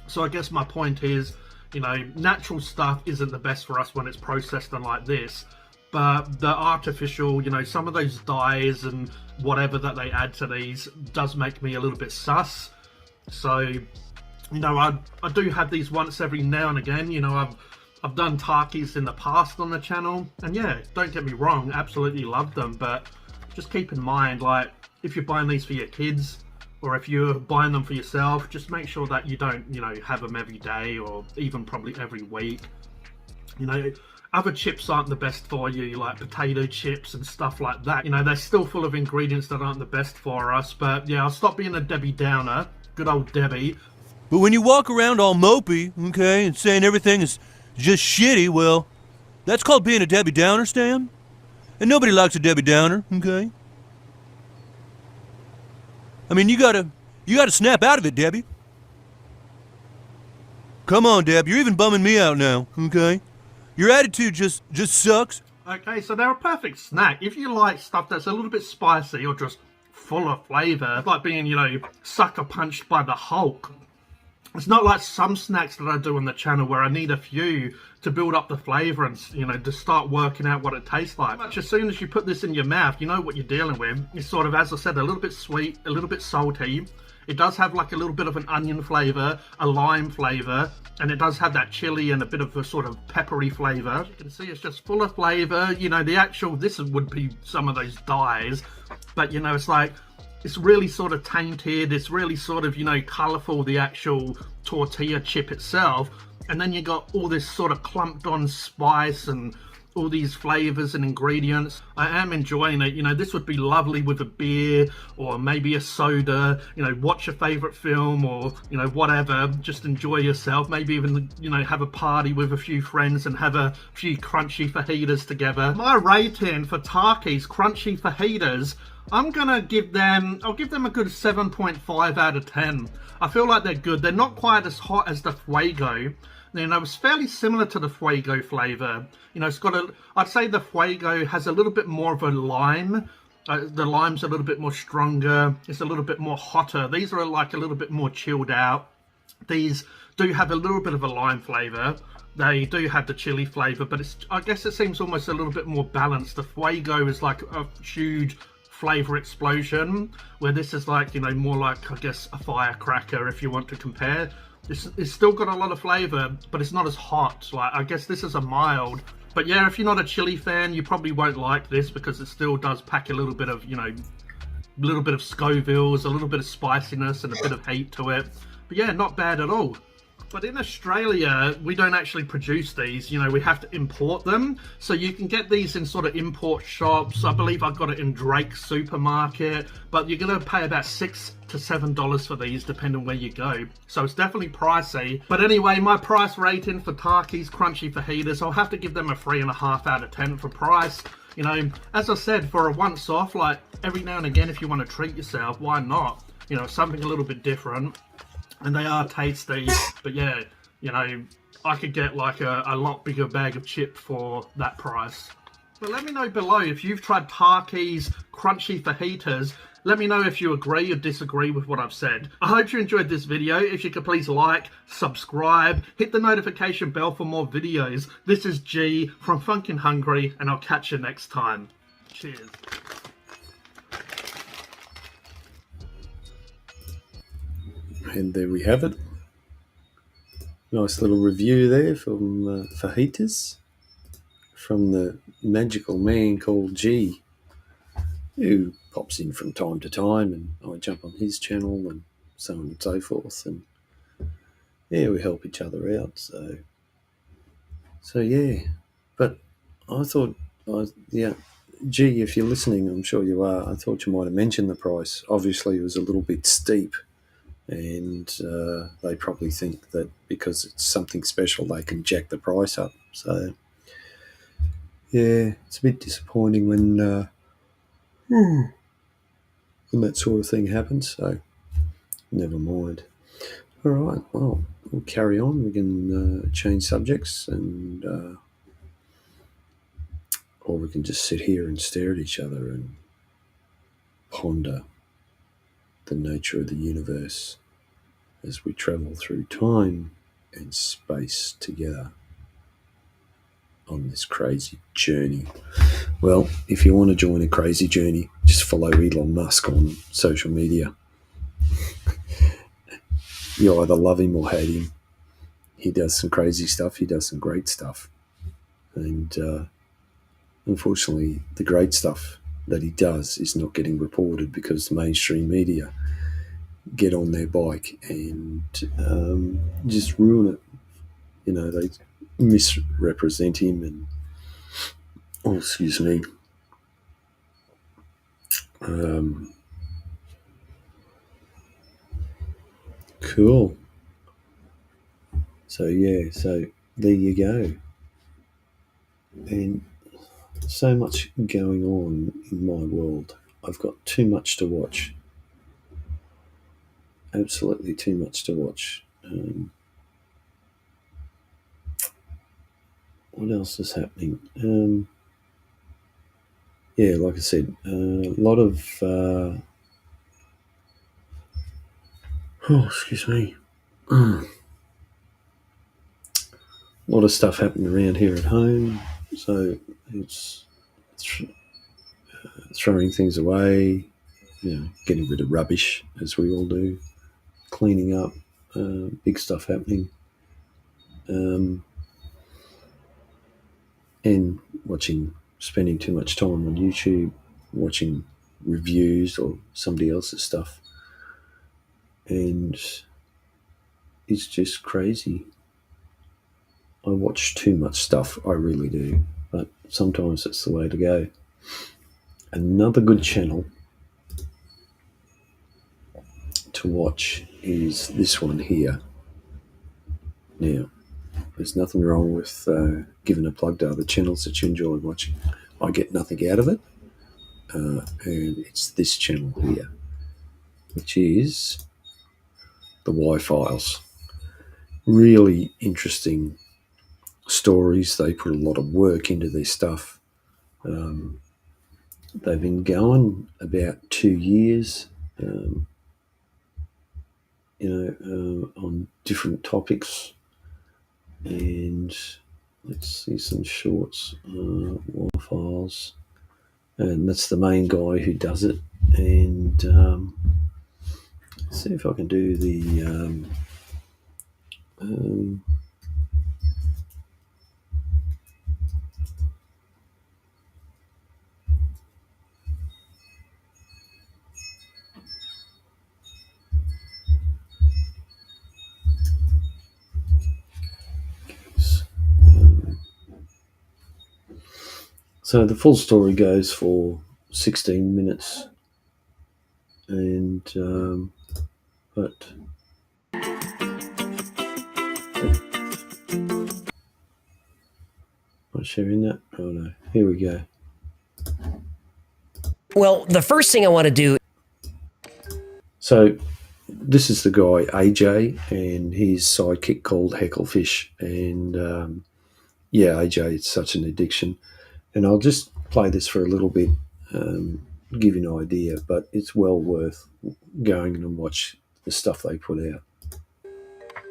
So I guess my point is, you know, natural stuff isn't the best for us when it's processed and like this. But the artificial, you know, some of those dyes and whatever that they add to these does make me a little bit sus. So, you know, I do have these once every now and again. You know, I've done Takis in the past on the channel. And yeah, don't get me wrong, absolutely love them. But just keep in mind, like, if you're buying these for your kids or if you're buying them for yourself, just make sure that you don't, you know, have them every day or even probably every week. You know, other chips aren't the best for you, like potato chips and stuff like that. You know, they're still full of ingredients that aren't the best for us. But yeah, I'll stop being a Debbie Downer. Good old Debbie. But when you walk around all mopey, okay, and saying everything is just shitty, well, that's called being a Debbie Downer, Stan. And nobody likes a Debbie Downer, okay? I mean, you gotta snap out of it, Debbie. Come on, Deb, you're even bumming me out now, okay? Your attitude just sucks. Okay, so they're a perfect snack. If you like stuff that's a little bit spicy or just full of flavor, it's like being, you know, sucker punched by the Hulk. It's not like some snacks that I do on the channel where I need a few to build up the flavour and, you know, to start working out what it tastes like. Much as soon as you put this in your mouth, you know what you're dealing with. It's sort of, as I said, a little bit sweet, a little bit salty. It does have like a little bit of an onion flavour, a lime flavour, and it does have that chili and a bit of a sort of peppery flavour. You can see it's just full of flavour. You know, the actual, this would be some of those dyes, but you know, it's like, it's really sort of tainted. It's really sort of, you know, colourful, the actual tortilla chip itself. And then you got all this sort of clumped on spice and all these flavours and ingredients. I am enjoying it. You know, this would be lovely with a beer or maybe a soda. You know, watch your favourite film or, you know, whatever. Just enjoy yourself. Maybe even, you know, have a party with a few friends and have a few crunchy fajitas together. My rating for Takis Crunchy Fajitas, I'm gonna give them, I'll give them a good 7.5 out of 10. I feel like they're good. They're not quite as hot as the Fuego. You know, it's fairly similar to the Fuego flavour. You know, it's got a, I'd say the Fuego has a little bit more of a lime. The lime's a little bit more stronger. It's a little bit more hotter. These are like a little bit more chilled out. These do have a little bit of a lime flavour. They do have the chili flavour, but it's, I guess it seems almost a little bit more balanced. The Fuego is like a huge flavour explosion, where this is like, you know, more like, I guess, a firecracker if you want to compare. It's still got a lot of flavour, but it's not as hot. Like, I guess this is a mild. But yeah, if you're not a chili fan, you probably won't like this because it still does pack a little bit of, you know, a little bit of Scovilles, a little bit of spiciness and a bit of heat to it. But yeah, not bad at all. But in Australia, we don't actually produce these. You know, we have to import them. So you can get these in sort of import shops. I believe I got it in Drake's supermarket. But you're going to pay about $6 to $7 for these, depending where you go. So it's definitely pricey. But anyway, my price rating for Takis Crunchy Fajitas, I'll have to give them a 3.5 out of 10 for price. You know, as I said, for a once off, like every now and again, if you want to treat yourself, why not? You know, something a little bit different. And they are tasty, but yeah, you know, I could get like a lot bigger bag of chip for that price. But let me know below if you've tried Takis Crunchy Fajitas. Let me know if you agree or disagree with what I've said. I hope you enjoyed this video. If you could please like, subscribe, hit the notification bell for more videos. This is G from Funkin' Hungry, and I'll catch you next time. Cheers. And there we have it. Nice little review there from fajitas from the magical man called G, who pops in from time to time, and I jump on his channel and so on and so forth. And yeah, we help each other out. So yeah. But I thought, yeah, G, if you're listening, I'm sure you are. I thought you might have mentioned the price. Obviously, it was a little bit steep. And they probably think that because it's something special, they can jack the price up. So, yeah, it's a bit disappointing when that sort of thing happens. So, never mind. All right, well, we'll carry on. We can change subjects, and or we can just sit here and stare at each other and ponder the nature of the universe as we travel through time and space together on this crazy journey. Well, if you want to join a crazy journey, just follow Elon Musk on social media. You either love him or hate him. He does some crazy stuff. He does some great stuff. And unfortunately, the great stuff that he does is not getting reported because the mainstream media get on their bike and just ruin it. You know, they misrepresent him and, oh, excuse me. Cool. So yeah, so there you go. And so much going on in my world. I've got too much to watch. Absolutely too much to watch. What else is happening? Yeah, like I said, a lot of... oh, excuse me. a lot of stuff happening around here at home, so it's throwing things away, getting rid of rubbish as we all do, cleaning up, big stuff happening, and spending too much time on YouTube, watching reviews or somebody else's stuff, and it's just crazy. I watch too much stuff, I really do, but sometimes it's the way to go. Another good channel to watch is this one here. Now, there's nothing wrong with giving a plug to other channels that you enjoy watching. I get nothing out of it, and it's this channel here, which is the Y-Files. Really interesting stories. They put a lot of work into their stuff. They've been going about 2 years, on different topics. And let's see some shorts. Y-Files. And that's the main guy who does it. And let's see if I can do the... So the full story goes for 16 minutes, and but not sharing that. Oh no, here we go. Well, the first thing I want to do. So this is the guy AJ and his sidekick called Hecklefish, and AJ, it's such an addiction. And I'll just play this for a little bit, give you an idea, but it's well worth going and watch the stuff they put out.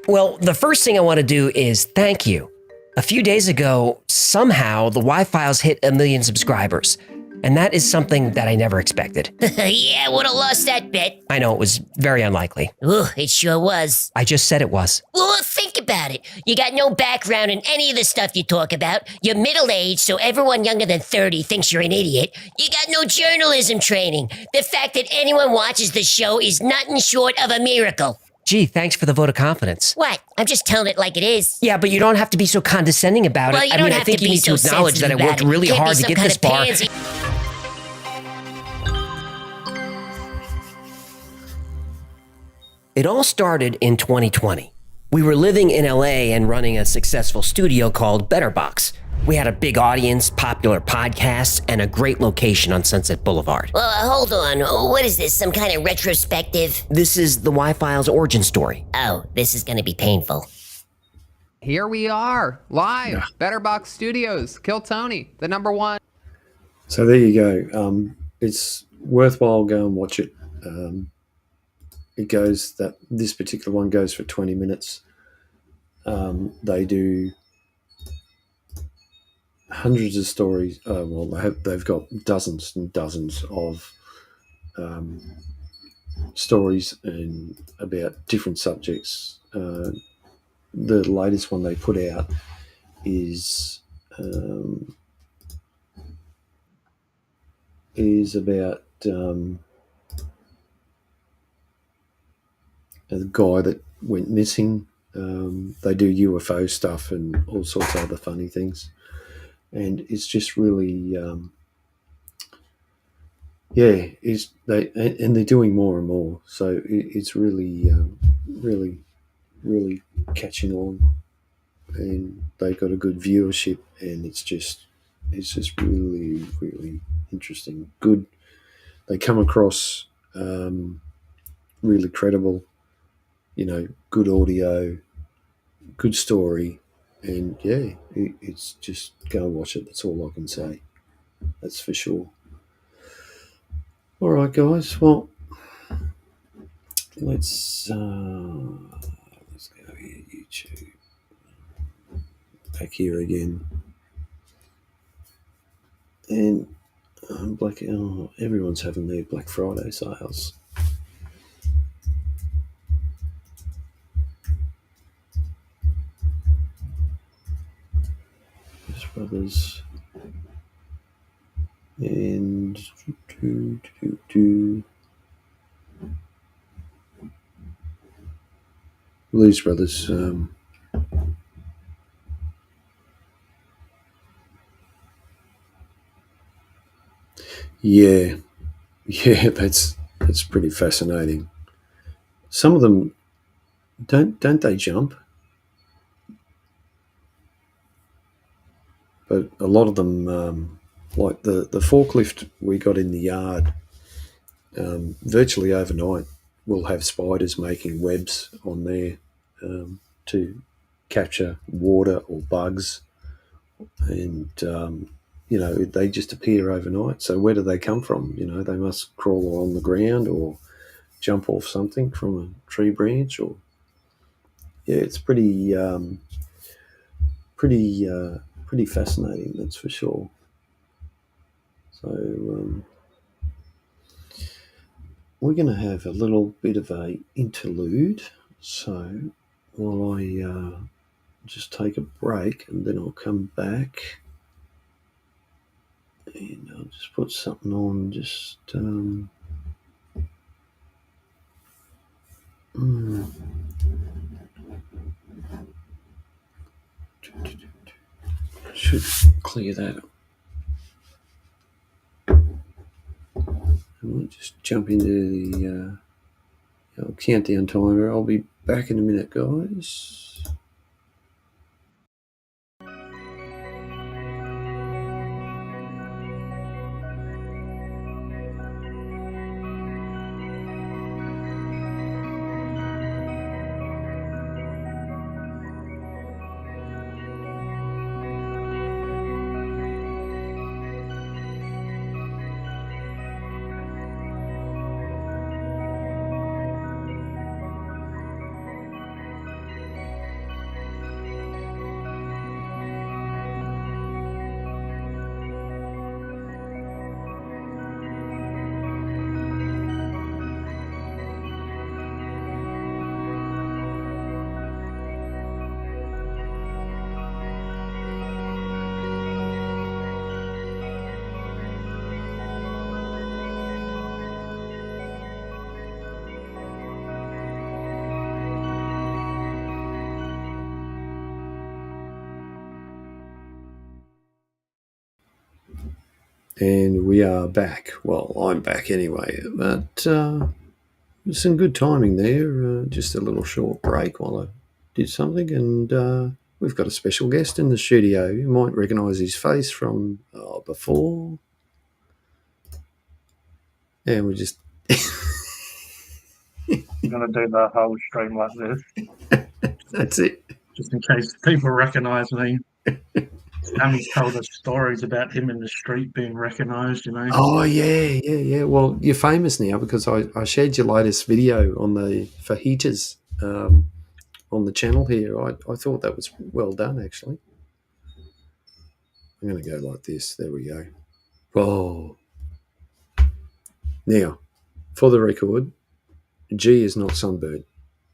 Well, the first thing I want to do is thank you. A few days ago, somehow the Y-Files hit 1 million subscribers. And that is something that I never expected. Yeah, would have lost that bet. I know it was very unlikely. Ooh, it sure was. I just said it was. Well, think about it. You got no background in any of the stuff you talk about. You're middle-aged, so everyone younger than 30 thinks you're an idiot. You got no journalism training. The fact that anyone watches the show is nothing short of a miracle. Gee, thanks for the vote of confidence. What? I'm just telling it like it is. Yeah, but you don't have to be so condescending about Well, it. you don't I have think to you be need to so acknowledge that I sensitive worked about it. really Can't be hard to some get kind this of far. pansy. It all started in 2020. We were living in LA and running a successful studio called BetterBox. We had a big audience, popular podcasts, and a great location on Sunset Boulevard. Well, hold on. What is this? Some kind of retrospective? This is the Y-Files origin story. Oh, this is gonna be painful. Here we are, live, BetterBox Studios, Kill Tony, the #1. So there you go. It's worthwhile. Go and watch it. This particular one goes for 20 minutes. They do hundreds of stories. They've got dozens and dozens of stories and about different subjects. The latest one they put out is about a guy that went missing. They do UFO stuff and all sorts of other funny things, and it's just really, they're doing more and more. So it's really, really catching on, and they got a good viewership, and it's just really, really interesting. Good. They come across really credible. Good audio, good story, and it's just go and watch it. That's all I can say. That's for sure. All right, guys. Well, let's YouTube. Back here again. And everyone's having their Black Friday sales. Blues Brothers. And Blues Brothers. Yeah, that's pretty fascinating. Some of them don't they jump, but a lot of them, like the forklift we got in the yard, virtually overnight we'll have spiders making webs on there to capture water or bugs, and they just appear overnight. So where do they come from? They must crawl along the ground or jump off something from a tree branch, or it's pretty fascinating, that's for sure. So we're going to have a little bit of a interlude. So while I just take a break, and then I'll come back and I'll just put something on. Just should clear that up. We'll just jump into the countdown timer. I'll be back in a minute, guys. And we are back. Well, I'm back anyway, but some good timing there. Just a little short break while I did something, and we've got a special guest in the studio. You might recognise his face from before. And we just... I'm going to do the whole stream like this. That's it. Just in case people recognise me. Sammy's told us stories about him in the street being recognised, Oh, yeah. Well, you're famous now because I shared your latest video on the fajitas on the channel here. I thought that was well done, actually. I'm going to go like this. There we go. Oh. Now, for the record, G is not sunburned.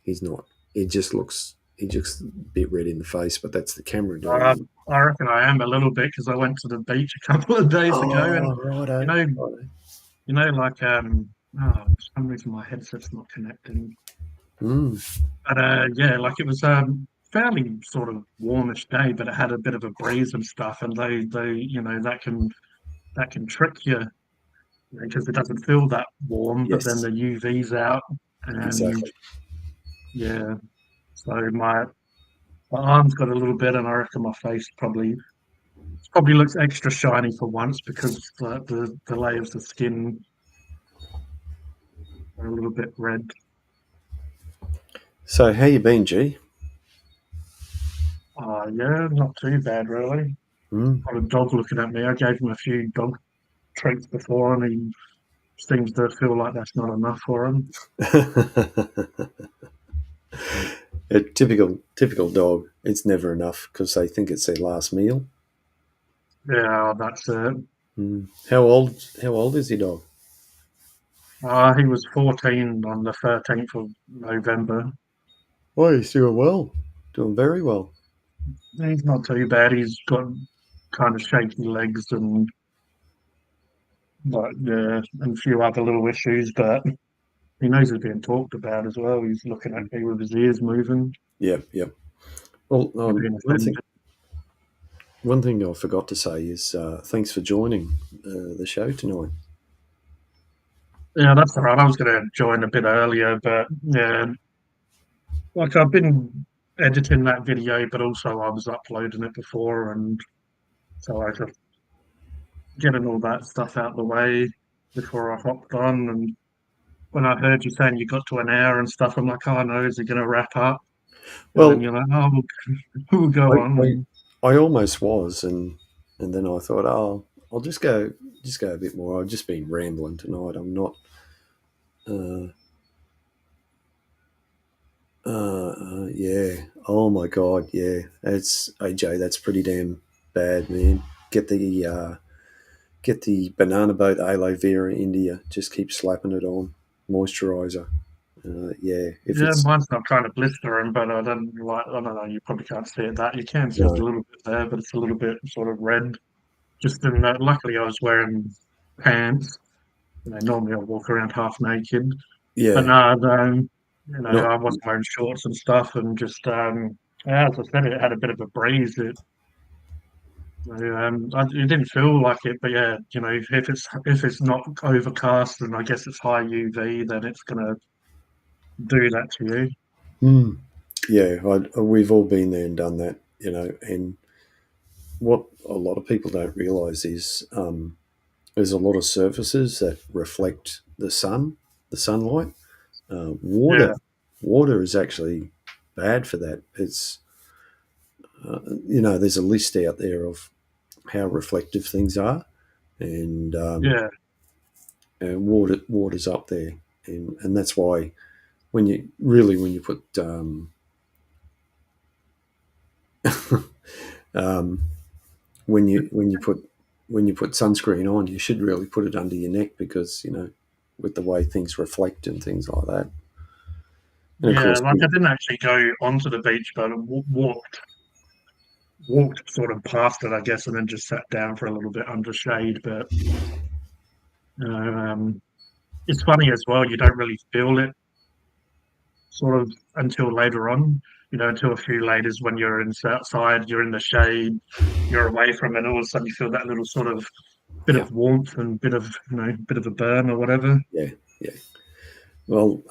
He's not. He just looks a bit red in the face, but that's the camera doing it. I reckon I am a little bit because I went to the beach a couple of days ago, and righto. Like for some reason my headset's not connecting. But like it was fairly sort of warmish day, but it had a bit of a breeze and stuff, and they that can trick you because it doesn't feel that warm, Yes. but then the UV's out, and Exactly. yeah. So my arm's got a little bit, and I reckon my face probably looks extra shiny for once because the layers of skin are a little bit red. So how you been, G? Yeah, not too bad really. Got a dog looking at me. I gave him a few dog treats before, and he seems to feel like that's not enough for him. A typical dog. It's never enough because they think it's their last meal. Yeah, that's it. How old is your dog? He was 14 on the 13th of November. Oh, he's doing well. Doing very well. He's not too bad. He's got kind of shaky legs and and a few other little issues, but he knows he's being talked about as well. He's looking at me with his ears moving. Yep. Well, and being one offended. thing I forgot to say is thanks for joining the show tonight. Yeah, that's all right. I was going to join a bit earlier, but yeah, like I've been editing that video, but also I was uploading it before, and so I just getting all that stuff out the way before I hopped on. And when I heard you saying you got to an hour and stuff, I'm like, oh no, is it going to wrap up? And Well, then you're like, oh, we'll go on. And I almost was, and then I thought, oh, I'll just go a bit more. I've just been rambling tonight. I'm not. Yeah. Oh my God. Yeah. That's AJ. That's pretty damn bad, man. Get the banana boat aloe vera India. Just keep slapping it on. Moisturizer. Yeah. If yeah, it's mine's not trying to blister him, but I don't like. I don't know. You probably can't see it that. You can see it's a no. little bit there, but it's a little bit sort of red. Just in that. Luckily, I was wearing pants. Normally I walk around half naked, but Yeah. no, Not. I wasn't wearing shorts and stuff, and just yeah, as I said, it had a bit of a breeze. It didn't feel like it, but yeah, if it's not overcast and I guess it's high UV, then it's gonna do that to you. Yeah. We've all been there and done that, and what a lot of people don't realize is there's a lot of surfaces that reflect the sunlight. Yeah, Water is actually bad for that. It's there's a list out there of how reflective things are, and yeah, water's up there, and that's why when you put um, when you put sunscreen on, you should really put it under your neck because with the way things reflect and things like that. And of yeah. course, Like I didn't actually go onto the beach, but I walked sort of past it, I guess, and then just sat down for a little bit under shade. But you know, it's funny as well. You don't really feel it sort of until later on. Until a few laters when you're outside, you're in the shade, you're away from it. All of a sudden, you feel that little sort of bit yeah, of warmth and bit of a burn or whatever. yeah, yeah. Well,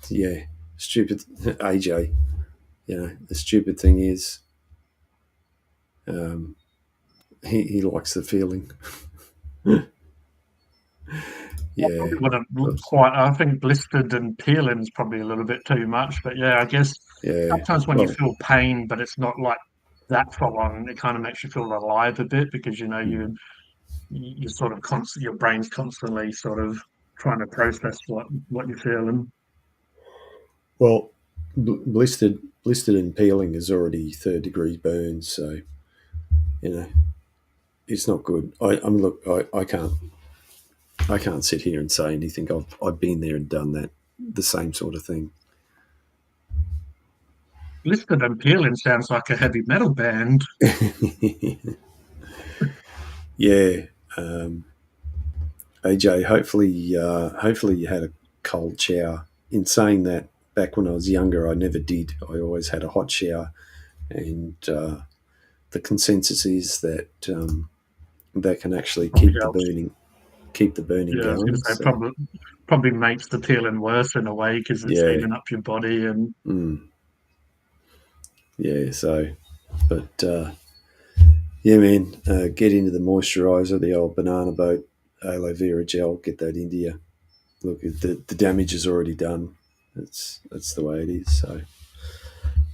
yeah, stupid AJ. The stupid thing is, he likes the feeling. I Yeah, probably wouldn't oops. quite. I think blistered and peeling is probably a little bit too much. But yeah, I guess Yeah. sometimes when you Well, feel pain, but it's not like that full on, it kind of makes you feel alive a bit because you sort of your brain's constantly sort of trying to process what you're feeling. well, blistered and peeling is already third degree burns, so you know it's not good. Look, I can't sit here and say anything. I've been there and done that, the same sort of thing. Blistered and peeling sounds like a heavy metal band. Yeah, AJ. Hopefully you had a cold shower. In saying that, back when I was younger, I never did. I always had a hot shower, and the consensus is that that can actually Probably keep the helps. burning Yeah, I was going going. to say So probably makes the peeling worse in a way because it's yeah, heating up your body and yeah. So, but yeah, man, get into the moisturizer, the old banana boat aloe vera gel. Get that into you. Look, the damage is already done. That's the way it is. So,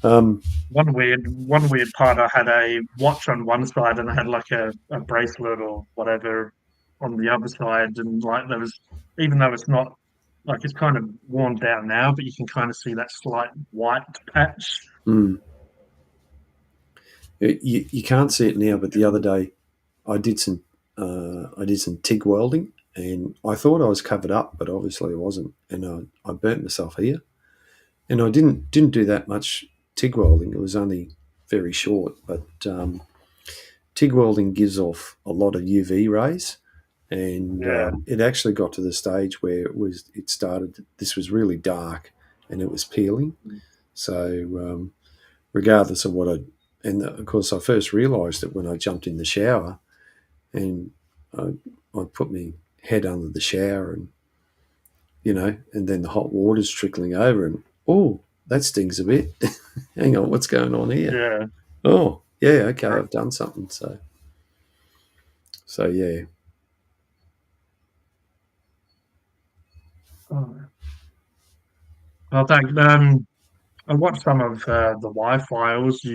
one weird part. I had a watch on one side and I had like a bracelet or whatever on the other side, and like there was, even though it's not like it's kind of worn down now, but you can kind of see that slight white patch. Mm. You can't see it now, but the other day I did some TIG welding, and I thought I was covered up, but obviously I wasn't, and I burnt myself here. And I didn't do that much TIG welding. It was only very short, but TIG welding gives off a lot of UV rays, and Yeah. it actually got to the stage where this was really dark, and it was peeling. So regardless of of course I first realised it when I jumped in the shower, and I put my head under the shower, and and then the hot water's trickling over, and oh, that stings a bit. Hang on, what's going on here? Yeah. Oh, yeah, okay, I've done something. So yeah. Oh. Well, I watched some of the Y-Files.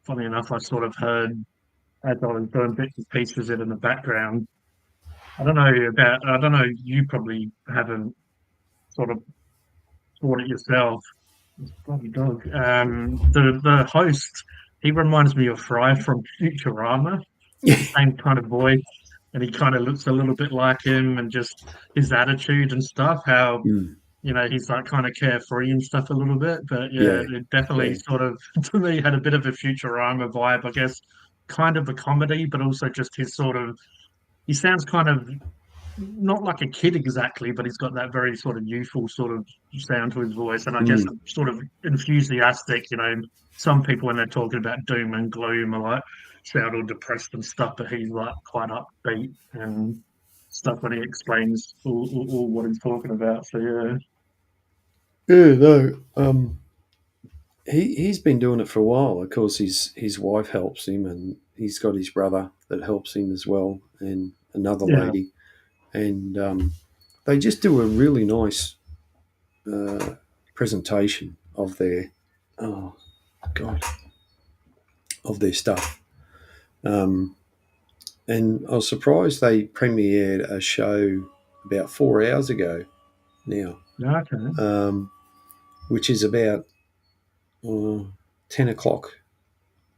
Funny enough, I sort of heard as I was doing bits and pieces in the background. I don't know, you probably haven't sort of thought it yourself. It's a bloody dog. The host, he reminds me of Fry from Futurama. Same kind of voice, and he kind of looks a little bit like him, and just his attitude and stuff. How Mm. he's like kind of carefree and stuff a little bit. But yeah, Yeah. it definitely Yeah. sort of to me had a bit of a Futurama vibe, I guess. Kind of a comedy, but also just his sort of. He sounds kind of not like a kid exactly, but he's got that very sort of youthful sort of sound to his voice, and I guess Mm. sort of enthusiastic. Some people when they're talking about doom and gloom are like sound all depressed and stuff, but he's like quite upbeat and stuff when he explains all what he's talking about. So yeah. Yeah, no. He's been doing it for a while. Of course, his wife helps him, and he's got his brother that helps him as well, and another Yeah. lady, and they just do a really nice presentation of their of their stuff. And I was surprised they premiered a show about 4 hours ago now, Okay. which is about 10 o'clock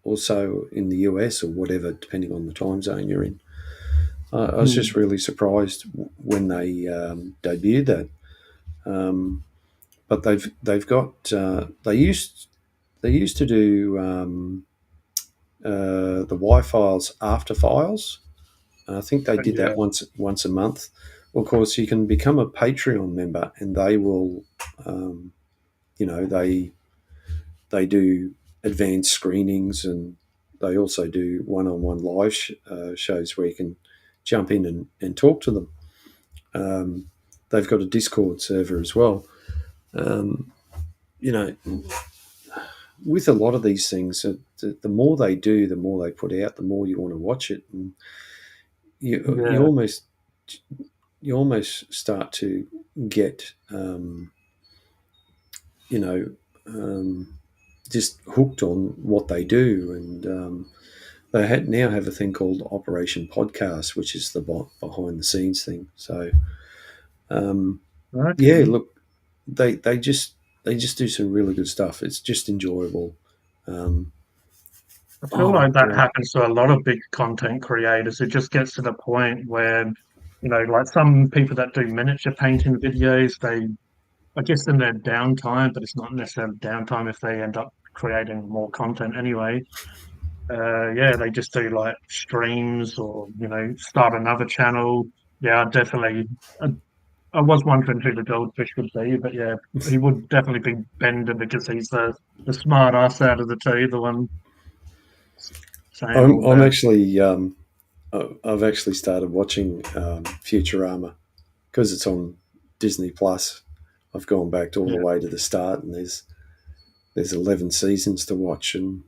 or so in the US or whatever, depending on the time zone you're in. I was just really surprised when they debuted that. But they've got they used to do the Y-Files After Files. I think they did that once a month. Of course, you can become a Patreon member, and they will, they do advanced screenings, and they also do one-on-one live shows where you can jump in and talk to them. They've got a Discord server as well. With a lot of these things, the more they do, the more they put out, the more you want to watch it, and you almost start to get just hooked on what they do, and they now have a thing called Operation Podcast, which is the behind the scenes thing. So yeah, look, they just do some really good stuff. It's just enjoyable. I feel like that happens to a lot of big content creators. It just gets to the point where, like some people that do miniature painting videos, I guess in their downtime, but it's not necessarily downtime if they end up creating more content anyway. Yeah, they just do like streams or, start another channel. Yeah, definitely. I was wondering who the goldfish would be, but yeah, he would definitely be Bender because he's the smart ass out of the two, the one. I'm actually I've actually started watching Futurama because it's on Disney Plus. I've gone back all the way to the start, and there's 11 seasons to watch, and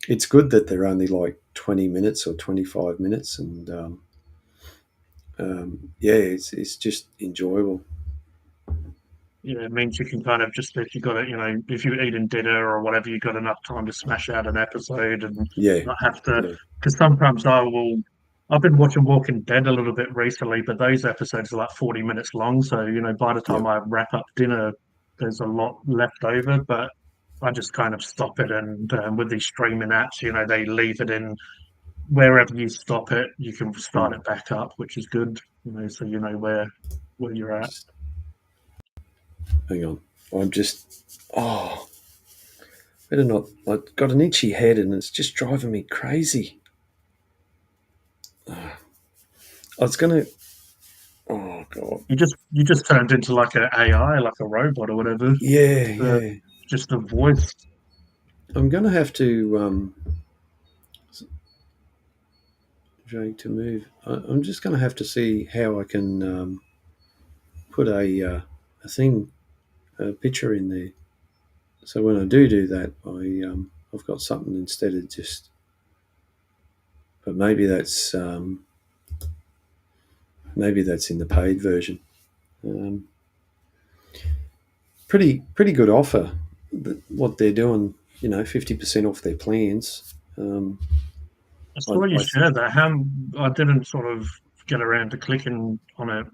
it's good that they're only like 20 minutes or 25 minutes, and it's just enjoyable. Yeah, it means you can kind of just, if you got it, if you're eating dinner or whatever, you've got enough time to smash out an episode and not have to. Because sometimes I will I've been watching Walking Dead a little bit recently, but those episodes are like 40 minutes long. So, by the time I wrap up dinner, there's a lot left over. But I just kind of stop it. And with these streaming apps, they leave it in wherever you stop it, you can start it back up, which is good, so you know where you're at. Hang on. I'm just, better not. I've got an itchy head and it's just driving me crazy. I was going to, oh, God. You just turned into like an AI, like a robot or whatever. Yeah. Just a voice. I'm going to have to, drag to move. I'm just going to have to see how I can put a picture in there. So when I do that, I've got something instead of just. But maybe that's in the paid version. Pretty good offer. What they're doing, 50% off their plans. I saw you share that. I didn't sort of get around to clicking on it.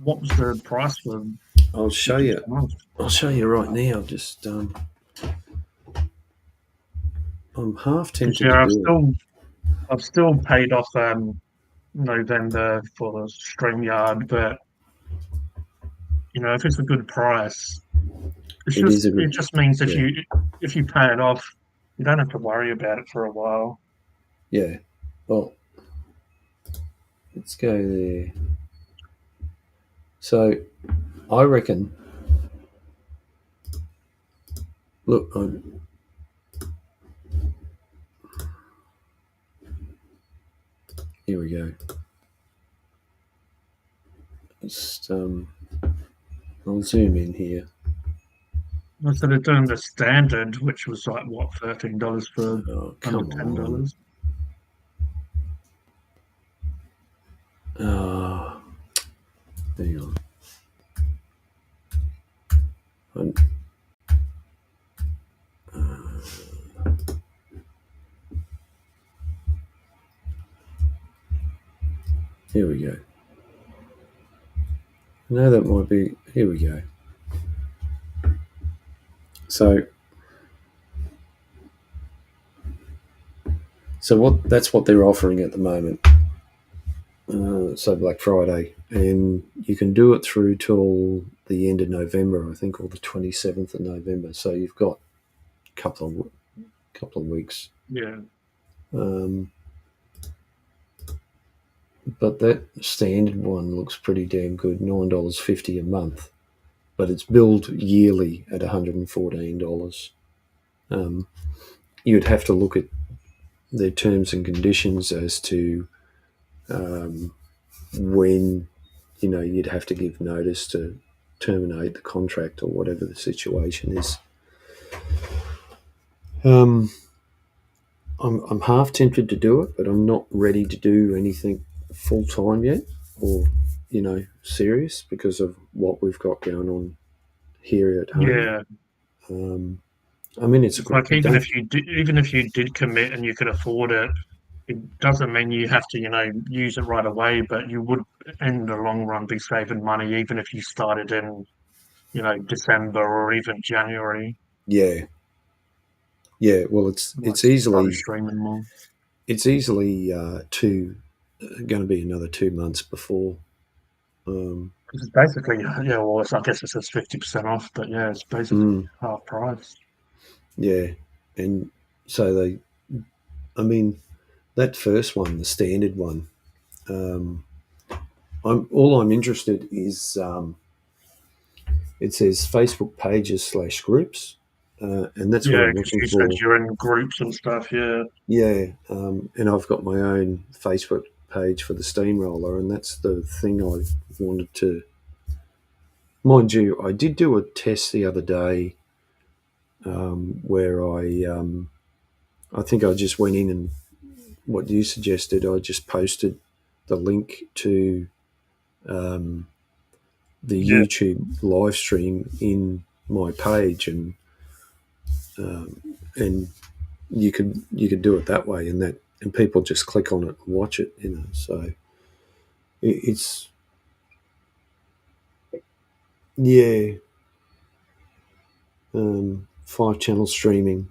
What was the price for? I'll show you. I'll show you right now. Just I'm half tempted to do it. I've still paid off November for the StreamYard, but if it's a good price, it just means if you pay it off, you don't have to worry about it for a while. Yeah. Well, let's go there. So, I reckon. Look, here we go. Just I'll zoom in here. Instead of doing the standard, which was like what, $13 for under $10. Hang on. Here we go. No, that might be. Here we go. So that's what they're offering at the moment. So Black Friday, and you can do it through till the end of November, I think, or the 27th of November. So you've got a couple of weeks. Yeah. But that standard one looks pretty damn good, $9.50 a month. But it's billed yearly at $114. You'd have to look at their terms and conditions as to when, you'd have to give notice to terminate the contract or whatever the situation is. I'm half tempted to do it, but I'm not ready to do anything full time yet, or serious, because of what we've got going on here at home. Yeah. It's like even if you did commit and you could afford it, it doesn't mean you have to use it right away, but you would in the long run be saving money even if you started in December or even January. Yeah. Well, it's easily streaming more. It's easily going to be another 2 months before. It's basically, I guess it says 50% off, but it's basically half price. Yeah, and so that first one, the standard one, I'm interested is it says Facebook pages / groups, and that's what I'm looking for. Said you're in groups and stuff, yeah. Yeah, and I've got my own Facebook page for the Steamroller, and that's the thing I wanted to. Mind you, I did do a test the other day where I think I just went in and what you suggested, I just posted the link to the YouTube live stream in my page, and you could do it that way, and that and people just click on it and watch it, you know. So it's yeah, 5 channel streaming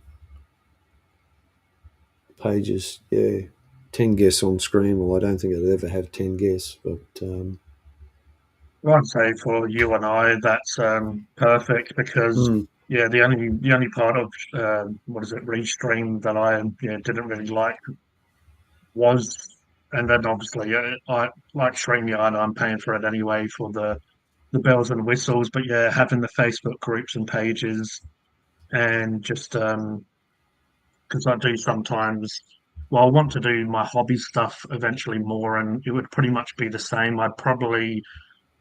pages, yeah. 10 guests on screen. Well, I don't think I'd ever have 10 guests, but I'd say for you and I, that's perfect because mm, yeah, the only part of what is it, Restream that I didn't really like was, and then obviously I like StreamYard. I'm paying for it anyway for the bells and whistles, but yeah, having the Facebook groups and pages and just because I do sometimes. Well, I want to do my hobby stuff eventually more, and it would pretty much be the same. I'd probably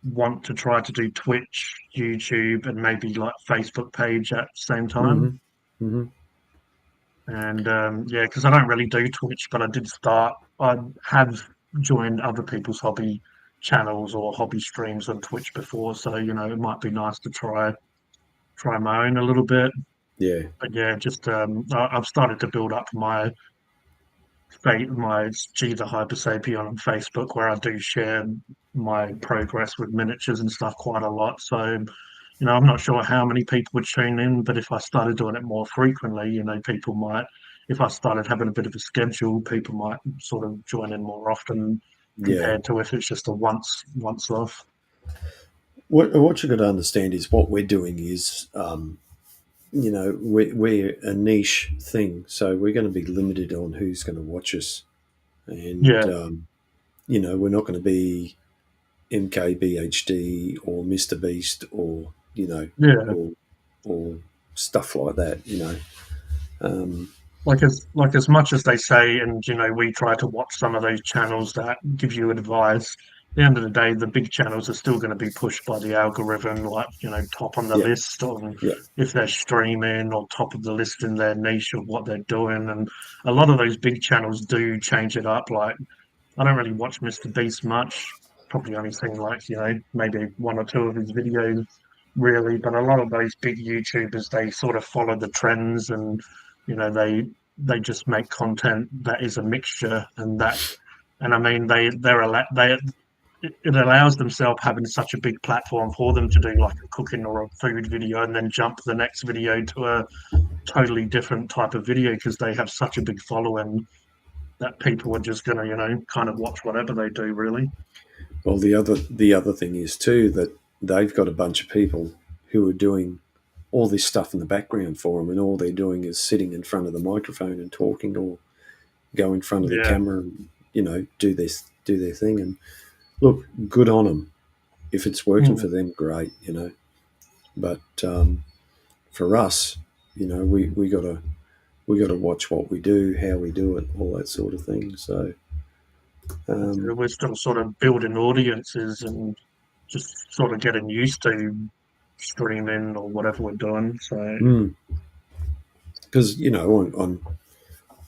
want to try to do Twitch, YouTube, and maybe like Facebook page at the same time. hmm And yeah, because I don't really do Twitch, but I did start. I have joined other people's hobby channels or hobby streams on Twitch before, so it might be nice to try my own a little bit. yeah, But yeah, just I've started to build up my G the Hyper Sapien on Facebook, where I do share my progress with miniatures and stuff quite a lot. So, I'm not sure how many people would tune in, but if I started doing it more frequently, people might. If I started having a bit of a schedule, people might sort of join in more often yeah. compared to if it's just a once off. What you've got to understand is what we're doing is, we're a niche thing, so we're going to be limited on who's going to watch us, and Yeah, we're not going to be MKBHD or Mr. Beast or yeah. or stuff like that. Um, Like as much as they say, and we try to watch some of those channels that give you advice. At the end of the day, the big channels are still going to be pushed by the algorithm, like top on the yeah, list, or yeah, if they're streaming, or top of the list in their niche of what they're doing. And a lot of those big channels do change it up. Like I don't really watch Mr. Beast much. Probably only seen like maybe one or two of his videos, really. But a lot of those big YouTubers, they sort of follow the trends, and they just make content that is a mixture, and I mean it allows themselves having such a big platform for them to do like a cooking or a food video and then jump the next video to a totally different type of video because they have such a big following that people are just going to kind of watch whatever they do, really. Well, the other thing is too that they've got a bunch of people who are doing all this stuff in the background for them, and all they're doing is sitting in front of the microphone and talking, or go in front of the Yeah. camera and do their thing. And look, good on them. If it's working for them, great. But for us, we gotta watch what we do, how we do it, all that sort of thing. So We're still sort of building audiences and just sort of getting used to streaming or whatever we're doing. So because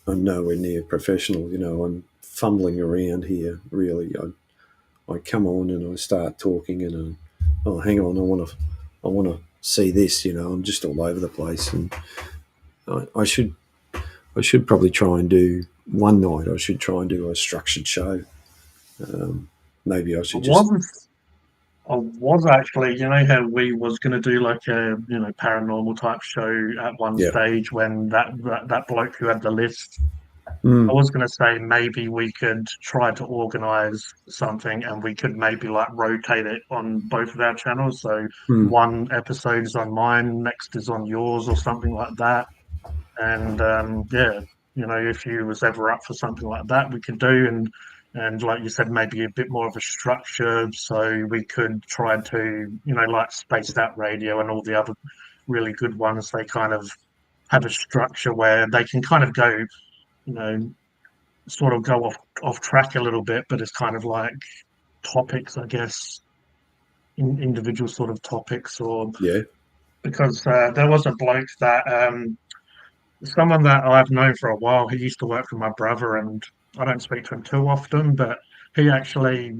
I'm nowhere near professional. I'm fumbling around here. Really, I come on and I start talking, and oh, hang on, I want to see this. I'm just all over the place, and I should probably try and do one night. I should try and do a structured show. Maybe I should just. I was actually, how we was going to do like a, paranormal type show at one Yeah. stage when that bloke who had the list. Mm, I was going to say maybe we could try to organize something and we could maybe like rotate it on both of our channels. So mm, one episode is on mine, next is on yours, or something like that. And yeah, if you was ever up for something like that, we could do. And like you said, maybe a bit more of a structure, so we could try to, like Spaced Out Radio and all the other really good ones. They kind of have a structure where they can kind of go, sort of go off track a little bit, but it's kind of like topics, I guess, individual sort of topics, or yeah. because there was a bloke that someone that I've known for a while. He used to work for my brother, and I don't speak to him too often, but he actually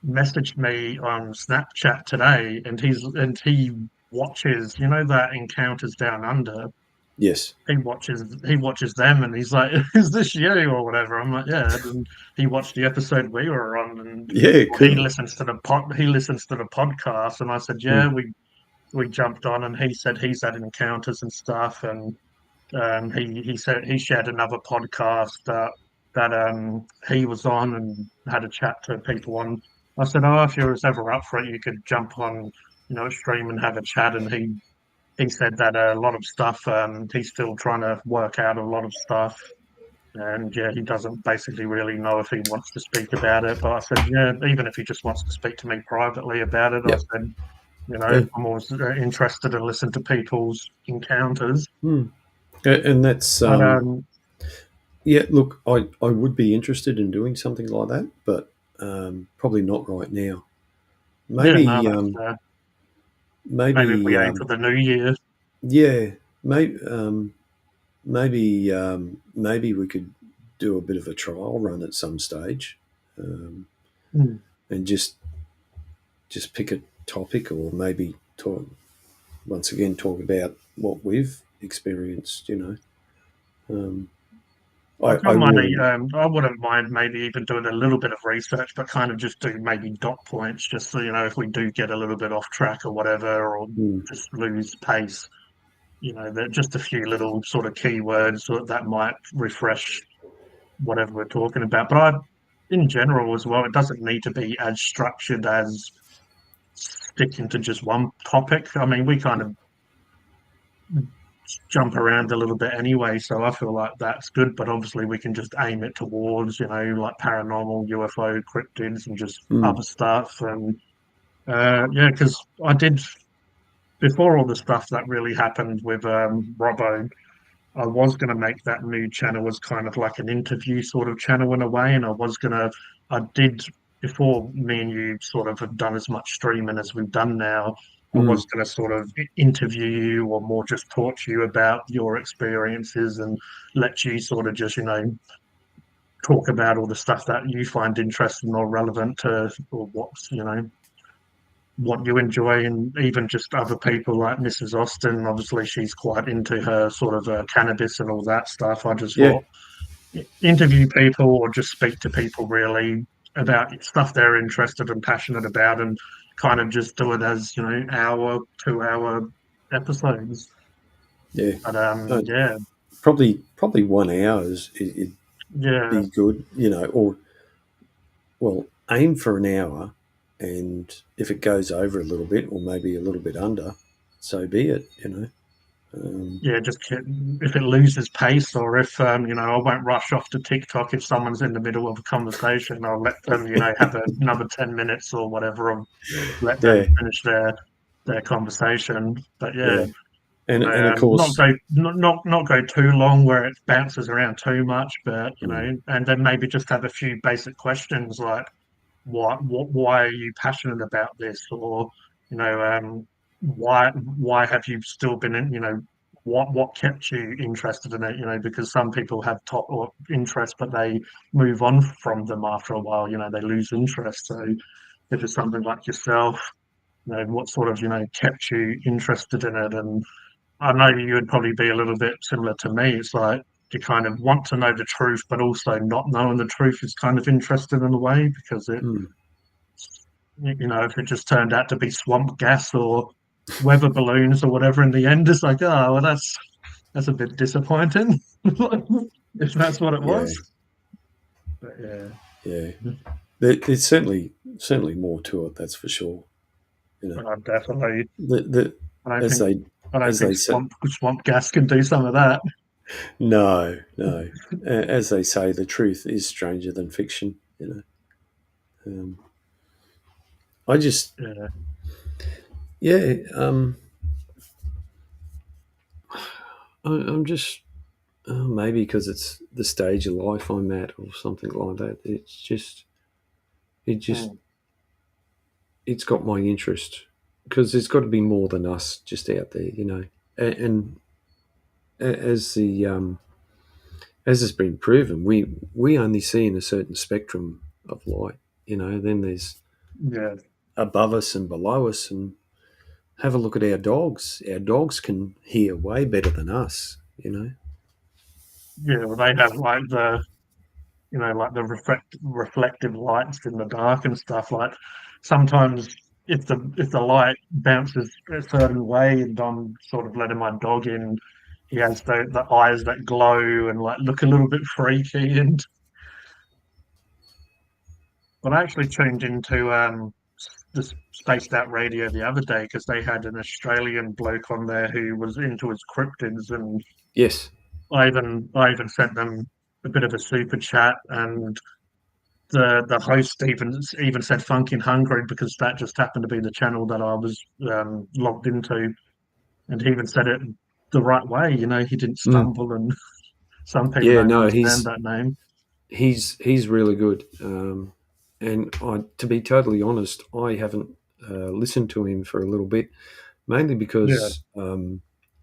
messaged me on Snapchat today, and he watches, that Encounters Down Under, Yes. he watches them, and he's like, "Is this you or whatever?" I'm like, "Yeah." And he watched the episode we were on, and Yeah. he Cool. listens to the podcast, and I said, "Yeah, we jumped on," and he said he's had encounters and stuff, and he said he shared another podcast that he was on and had a chat to people on. I said, "Oh, if you was ever up for it, you could jump on, stream and have a chat." And he said that a lot of stuff, he's still trying to work out a lot of stuff, and yeah, he doesn't basically really know if he wants to speak about it. But I said, yeah, even if he just wants to speak to me privately about it, I Yep. said, Yeah. I'm always interested in listening to people's encounters. And that's But yeah. Look, I would be interested in doing something like that, but probably not right now. Maybe yeah, no, that's, maybe maybe if we aim for the new year. yeah, maybe we could do a bit of a trial run at some stage, and just pick a topic, or maybe talk about what we've experienced. I I wouldn't mind maybe even doing a little bit of research, but kind of just do maybe dot points, just so if we do get a little bit off track or whatever, or just lose pace, that just a few little sort of keywords that might refresh whatever we're talking about. But in general as well, it doesn't need to be as structured as sticking to just one topic. I mean, we kind of jump around a little bit anyway, so I feel like that's good. But obviously, we can just aim it towards, like paranormal, UFO, cryptids, and just other stuff. And yeah, because I did before all the stuff that really happened with Robbo. I was going to make that new channel as kind of like an interview sort of channel in a way, and I did before me and you sort of have done as much streaming as we've done now. I was going to sort of interview you, or more just talk to you about your experiences and let you sort of just, talk about all the stuff that you find interesting or relevant to, or what's, what you enjoy, and even just other people like Mrs. Austin. Obviously, she's quite into her sort of cannabis and all that stuff. I just thought interview people or just speak to people really about stuff they're interested and passionate about, and kind of just do it as hour, 2 hour episodes. Yeah, But yeah, probably 1 hour it'd yeah, be good, or well, aim for an hour, and if it goes over a little bit, or maybe a little bit under, so be it. yeah. Just if it loses pace, or if I won't rush off to TikTok if someone's in the middle of a conversation. I'll let them, have another 10 minutes or whatever, or let them finish their conversation. But yeah. And of course, not go too long where it bounces around too much, but and then maybe just have a few basic questions like why are you passionate about this, or why have you still been in, what kept you interested in it, because some people have top or interest but they move on from them after a while, they lose interest. So if it's something like yourself, what sort of kept you interested in it. And I know you would probably be a little bit similar to me. It's like you kind of want to know the truth, but also not knowing the truth is kind of interesting in a way, because it, if it just turned out to be swamp gas or weather balloons or whatever in the end, it's like, oh, well, that's a bit disappointing if that's what it was. But yeah, there's certainly more to it. That's for sure. Definitely. I As don't think say, swamp gas can do some of that. no. As they say, the truth is stranger than fiction. I just, I'm just maybe because it's the stage of life I'm at, or something like that. It's got my interest, because there's got to be more than us just out there, and as has been proven, we only see in a certain spectrum of light. Then there's above us and below us, and have a look at our dogs. Our dogs can hear way better than us. you know. Yeah, well, they have like like the reflective lights in the dark and stuff. Like sometimes if the light bounces a certain way, and I'm sort of letting my dog in, he has the eyes that glow and like look a little bit freaky. And but I actually tuned into the Spaced Out Radio the other day because they had an Australian bloke on there who was into his cryptids, and Yes. I even sent them a bit of a super chat, and the host even said "Funkin' Hungry" because that just happened to be the channel that I was logged into, and he even said it the right way. He didn't stumble, and some people Yeah, don't no, understand that name. he's really good. And to be totally honest, I haven't listened to him for a little bit, mainly Yeah, because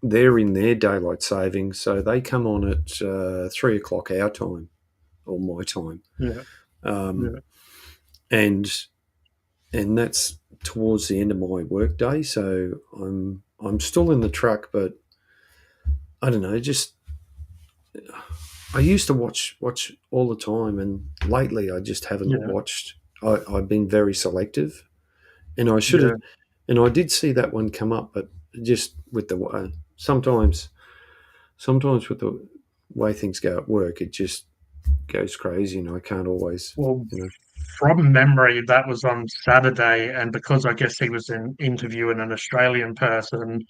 they're in their daylight saving, so they come on at 3 o'clock our time or my time, yeah, um, yeah, and and that's towards the end of my work day. So I'm still in the truck, but I don't know, just I used to watch all the time, and lately I just haven't yeah, watched. I've been very selective, and I should yeah. have. And I did see that one come up, but just with the sometimes with the way things go at work, it just goes crazy, and I can't always, Well, you know. from memory, that was on Saturday, and because I guess he was interviewing an Australian person,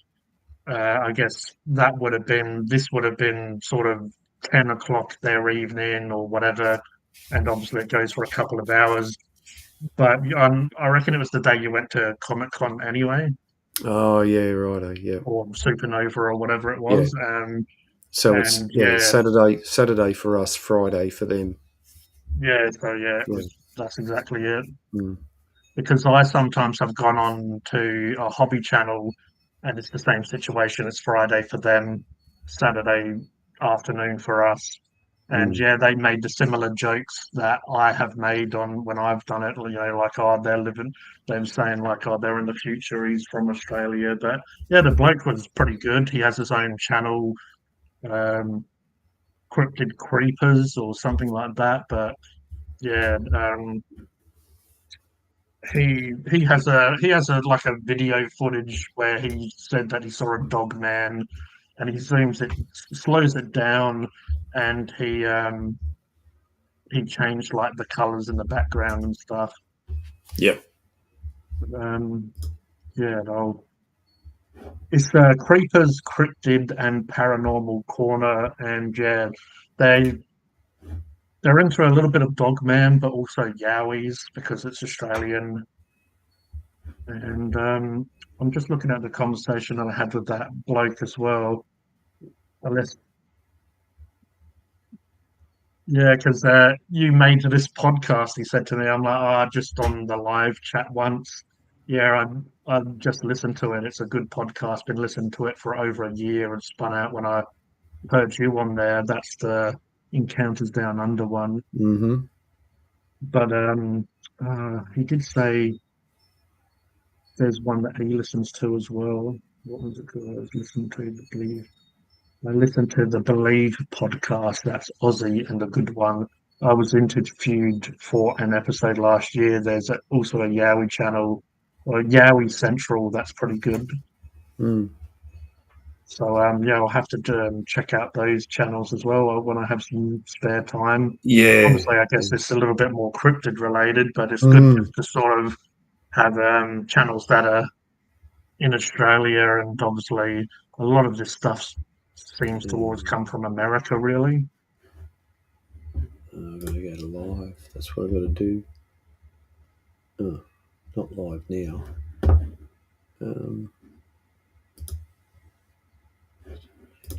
I guess this would have been sort of 10 o'clock their evening or whatever, and obviously it goes for a couple of hours. But I reckon it was the day you went to Comic Con anyway, Oh yeah, right. Yeah, or Supernova or whatever it yeah. was. So it's And yeah Saturday for us, Friday for them. yeah, Yeah. that's exactly it. Mm. Because I sometimes have gone on to a hobby channel, and it's the same situation. It's Friday for them, Saturday afternoon for us. And Mm. yeah, they made the similar jokes that I have made on when I've done it. Like, oh, they're saying like, oh, they're in the future. He's from Australia, but yeah, the bloke was pretty good. He has his own channel, um, Cryptid Creepers or something like that. But yeah, he has a like a video footage where he said that he saw a dog man, and he slows it down, and he changed like the colors in the background and stuff. Yeah. Um, yeah, it's Creepers, Cryptid, and Paranormal Corner, and yeah, they they're into a little bit of Dogman, but also Yowies because it's Australian. And I'm just looking at the conversation that I had with that bloke as well. Unless, yeah, because you made this podcast, he said to me, I'm like, oh, just on the live chat once. Yeah, I've just listened to it. It's a good podcast. Been listening to it for over a year and spun out when I heard you on there. That's the Encounters Down Under one. Mm-hmm. But he did say there's one that he listens to as well. What was it called? I was listening to, I believe. I listened to the Believe podcast. That's Aussie and a good one. I was interviewed for an episode last year. There's also a Yowie channel, or Yowie Central. That's pretty good. Mm. So yeah, I'll have to check out those channels as well when I have some spare time. Yeah. Obviously, I guess it's a little bit more cryptid related, but it's good Mm. just to sort of have channels that are in Australia, and obviously a lot of this stuff seems to always come from America, really. I've got to go to live. That's what I've got to do. Oh, not live now. Um,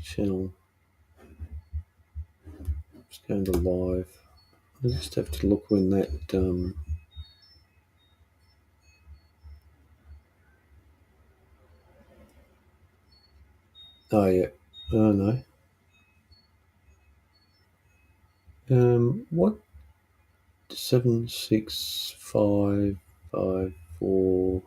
channel. Just going to live. I just have to look when that. Oh yeah. Oh no. What? 76554.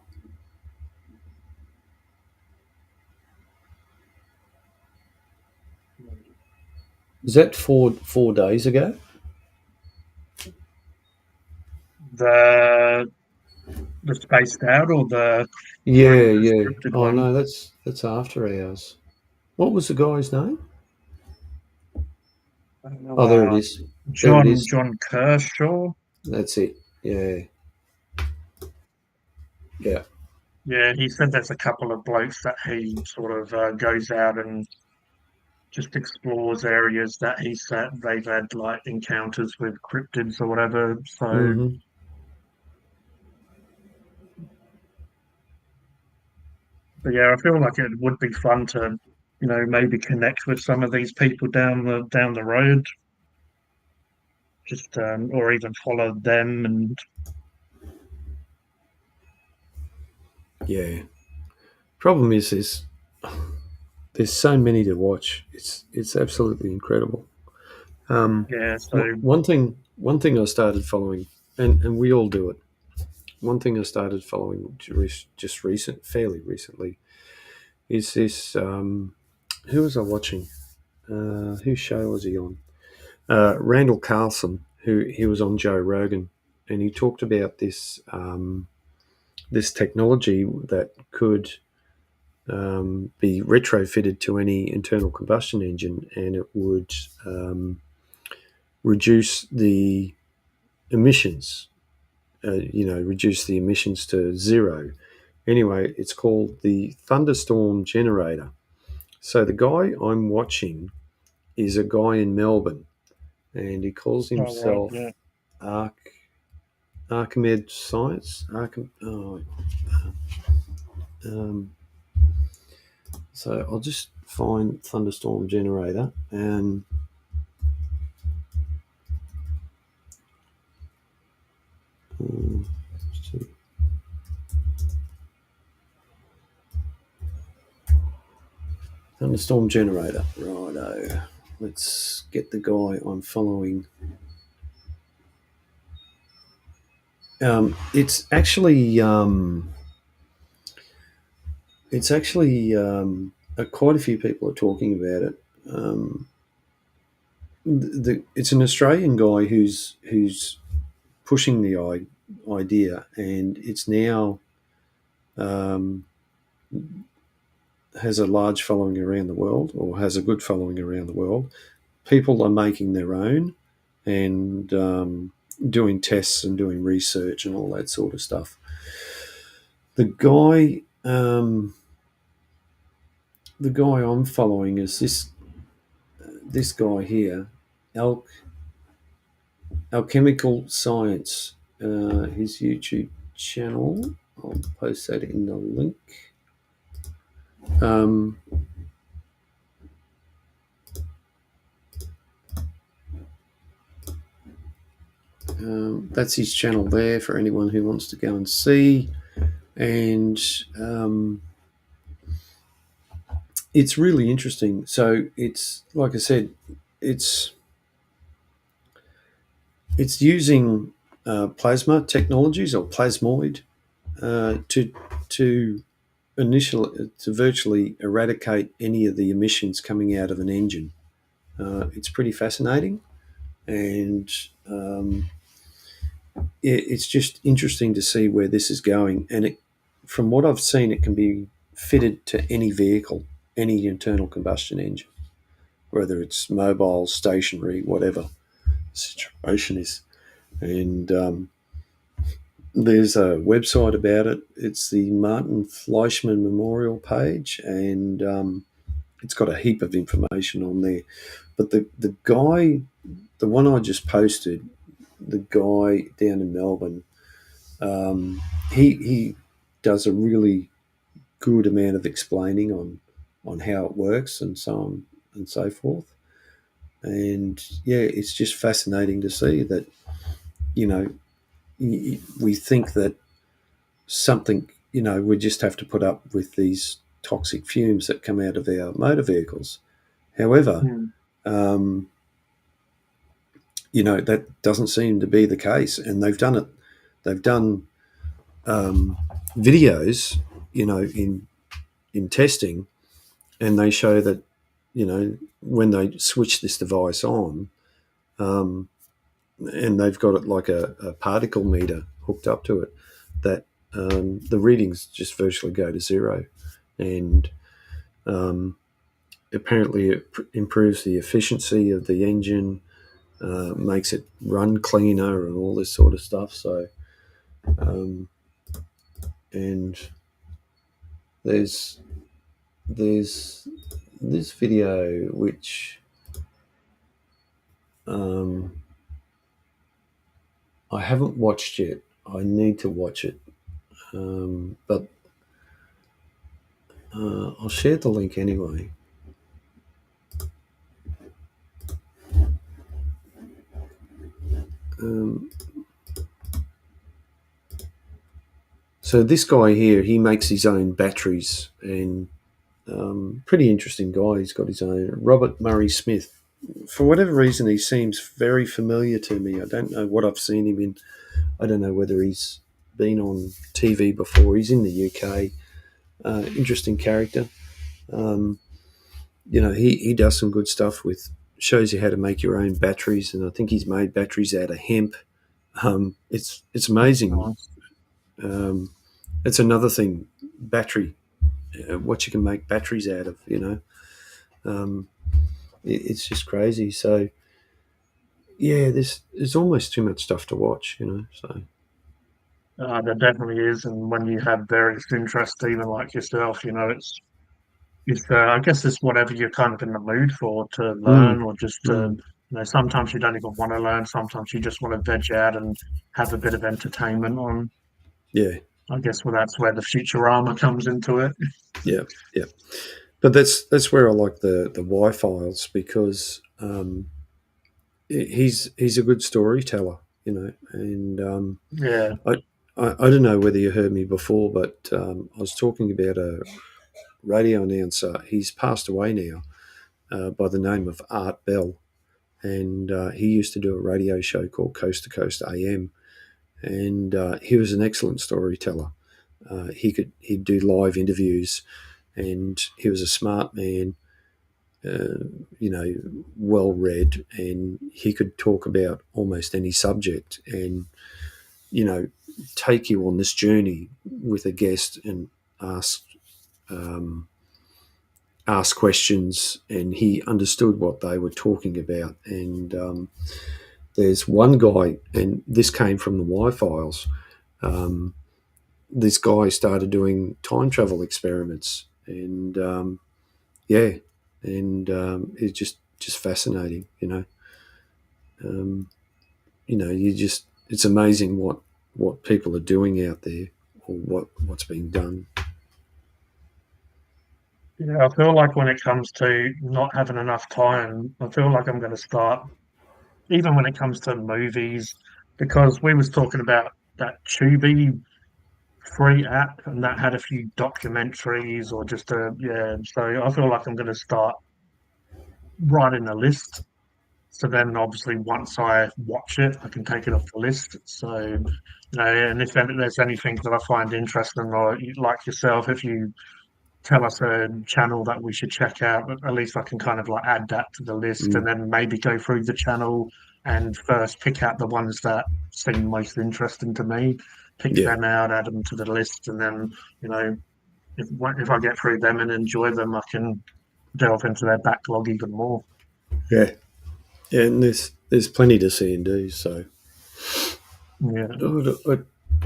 Is that 4 days ago? The spaced out or the Yeah, or the yeah. scripted Oh one? no, that's after hours. What was the guy's name? Oh, there it Uh, is. There it John is. John Kershaw. That's it. Yeah, yeah, Yeah, he said there's a couple of blokes that he sort of goes out and just explores areas that they've had like encounters with cryptids or whatever. So, hmm but yeah, I feel like it would be fun to, maybe connect with some of these people down the road, just or even follow them. And yeah. Problem is, there's so many to watch. It's absolutely incredible. yeah, so One thing I started following, and we all do it. One thing I started following just fairly recently, is this. Who was I watching? Whose show was he on? Randall Carlson, who he was on Joe Rogan, and he talked about this technology that could be retrofitted to any internal combustion engine, and it would reduce the emissions. Reduce the emissions to zero. Anyway, it's called the Thunderstorm Generator. So the guy I'm watching is a guy in Melbourne, and he calls oh right, himself yeah, Archimed Science. Um, so I'll just find Thunderstorm Generator and see. Thunderstorm Generator. Righto. Let's get the guy I'm following. It's actually quite a few people are talking about it. It's an Australian guy who's pushing the idea, and it's now um, has a large following around the world, or has a good following around the world. People are making their own and doing tests and doing research and all that sort of stuff. The guy I'm following is this guy here, Alchemical Science. His YouTube channel. I'll post that in the link. That's his channel there for anyone who wants to go and see. And it's really interesting. So it's, like I said, it's using plasma technologies, or plasmoid, to virtually eradicate any of the emissions coming out of an engine. It's pretty fascinating, and it's just interesting to see where this is going. And from what I've seen, it can be fitted to any vehicle, any internal combustion engine, whether it's mobile, stationary, whatever the situation is. And there's a website about it. It's the Martin Fleischmann Memorial page, and it's got a heap of information on there. But the guy, the one I just posted, the guy down in Melbourne, he does a really good amount of explaining on how it works and so on and so forth. And yeah, it's just fascinating to see that, we think that something, we just have to put up with these toxic fumes that come out of our motor vehicles. However, that doesn't seem to be the case. And they've done it. They've done videos, in testing, and they show that when they switch this device on, and they've got it like a particle meter hooked up to it, that the readings just virtually go to zero. And apparently it improves the efficiency of the engine, makes it run cleaner and all this sort of stuff. So, and there's this video which I haven't watched yet. I need to watch it, but I'll share the link anyway. So this guy here, he makes his own batteries, and pretty interesting guy. He's got his own. Robert Murray Smith. For whatever reason, he seems very familiar to me. I don't know what I've seen him in. I don't know whether he's been on TV before. He's in the UK. Interesting character. He does some good stuff with, shows you how to make your own batteries, and I think he's made batteries out of hemp. It's amazing. It's another thing, battery, what you can make batteries out of. It's just crazy. So yeah, there's almost too much stuff to watch. So. There definitely is, and when you have various interests, even like yourself, it's I guess it's whatever you're kind of in the mood for to learn, or just to, sometimes you don't even want to learn, sometimes you just want to veg out and have a bit of entertainment on. Yeah. I guess that's where the Futurama comes into it. Yeah. But that's where I like the Y-Files, because he's a good storyteller, and Yeah. I don't know whether you heard me before, but I was talking about a radio announcer. He's passed away now, by the name of Art Bell, and he used to do a radio show called Coast to Coast AM, and he was an excellent storyteller. He'd do live interviews, and he was a smart man, well read, and he could talk about almost any subject, and take you on this journey with a guest and ask questions, and he understood what they were talking about. And there's one guy, and this came from the Y-Files. This guy started doing time travel experiments, and it's just fascinating. It's amazing what people are doing out there, or what's being done. Yeah, I feel like when it comes to not having enough time, I feel like I'm going to start, even when it comes to movies, because we was talking about that Tubi free app, and that had a few documentaries, or just so I feel like I'm going to start writing a list. So then obviously once I watch it, I can take it off the list. So, and if there's anything that I find interesting, or like yourself, if you tell us a channel that we should check out, at least I can kind of like add that to the list, and then maybe go through the channel and first pick out the ones that seem most interesting to me, pick them out, add them to the list, and then, if I get through them and enjoy them, I can delve into their backlog even more. Yeah, and there's plenty to see and do. So yeah,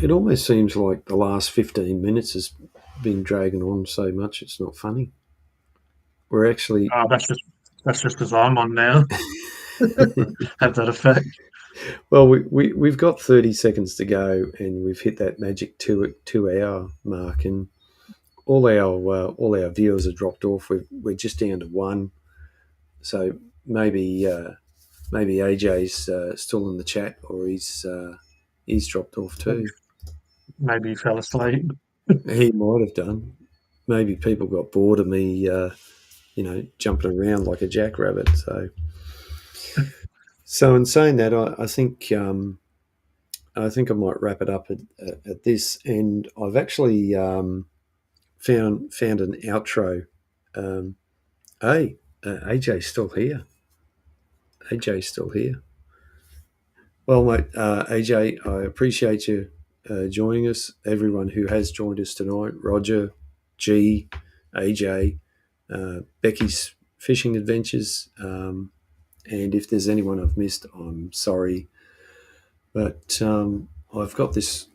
it almost seems like the last 15 minutes has been dragging on so much it's not funny. We're actually that's just because I'm on now. Have that effect. Well, we've got 30 seconds to go, and we've hit that magic 2 hour mark, and all our viewers have dropped off. We're just down to one, so maybe AJ's still in the chat, or he's dropped off too. Maybe he fell asleep. He might have done. Maybe people got bored of me, jumping around like a jackrabbit. So in saying that, I think I might wrap it up at this. And I've actually found an outro. Hey, AJ's still here. AJ's still here. Well, mate, AJ, I appreciate you joining us. Everyone who has joined us tonight, Roger, G, AJ, Becky's Fishing Adventures. And if there's anyone I've missed, I'm sorry. But I've got this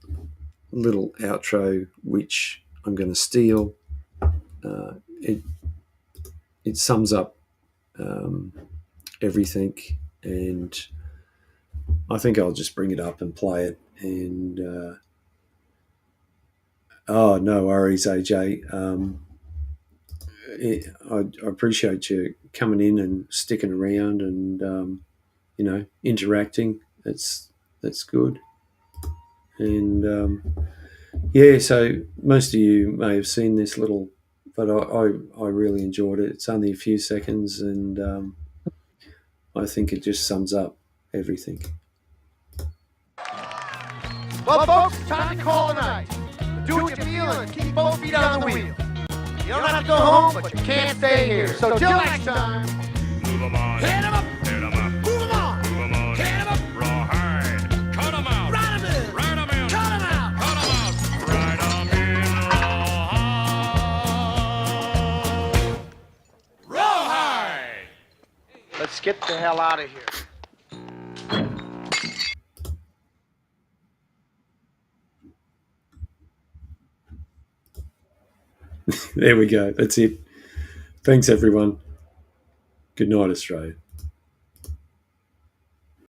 little outro which I'm going to steal. It sums up everything, and I think I'll just bring it up and play it. And oh, no worries, AJ. I appreciate you coming in and sticking around and interacting. That's good. And yeah, so most of you may have seen this little, but I really enjoyed it. It's only a few seconds, and I think it just sums up everything. Well, folks, it's time to call it a night. Do what you feel and keep both feet on the wheel. You don't have to go home, but you can't stay here. So till next time. Move 'em on. Hit 'em up. Hit 'em up. Move 'em on. Move 'em on. Hit 'em up. Rawhide. Cut 'em out. Ride 'em in. Ride 'em in. Cut 'em out. Cut 'em out. Ride 'em in. Rawhide. Rawhide. Let's get the hell out of here. There we go. That's it. Thanks, everyone. Good night, Australia.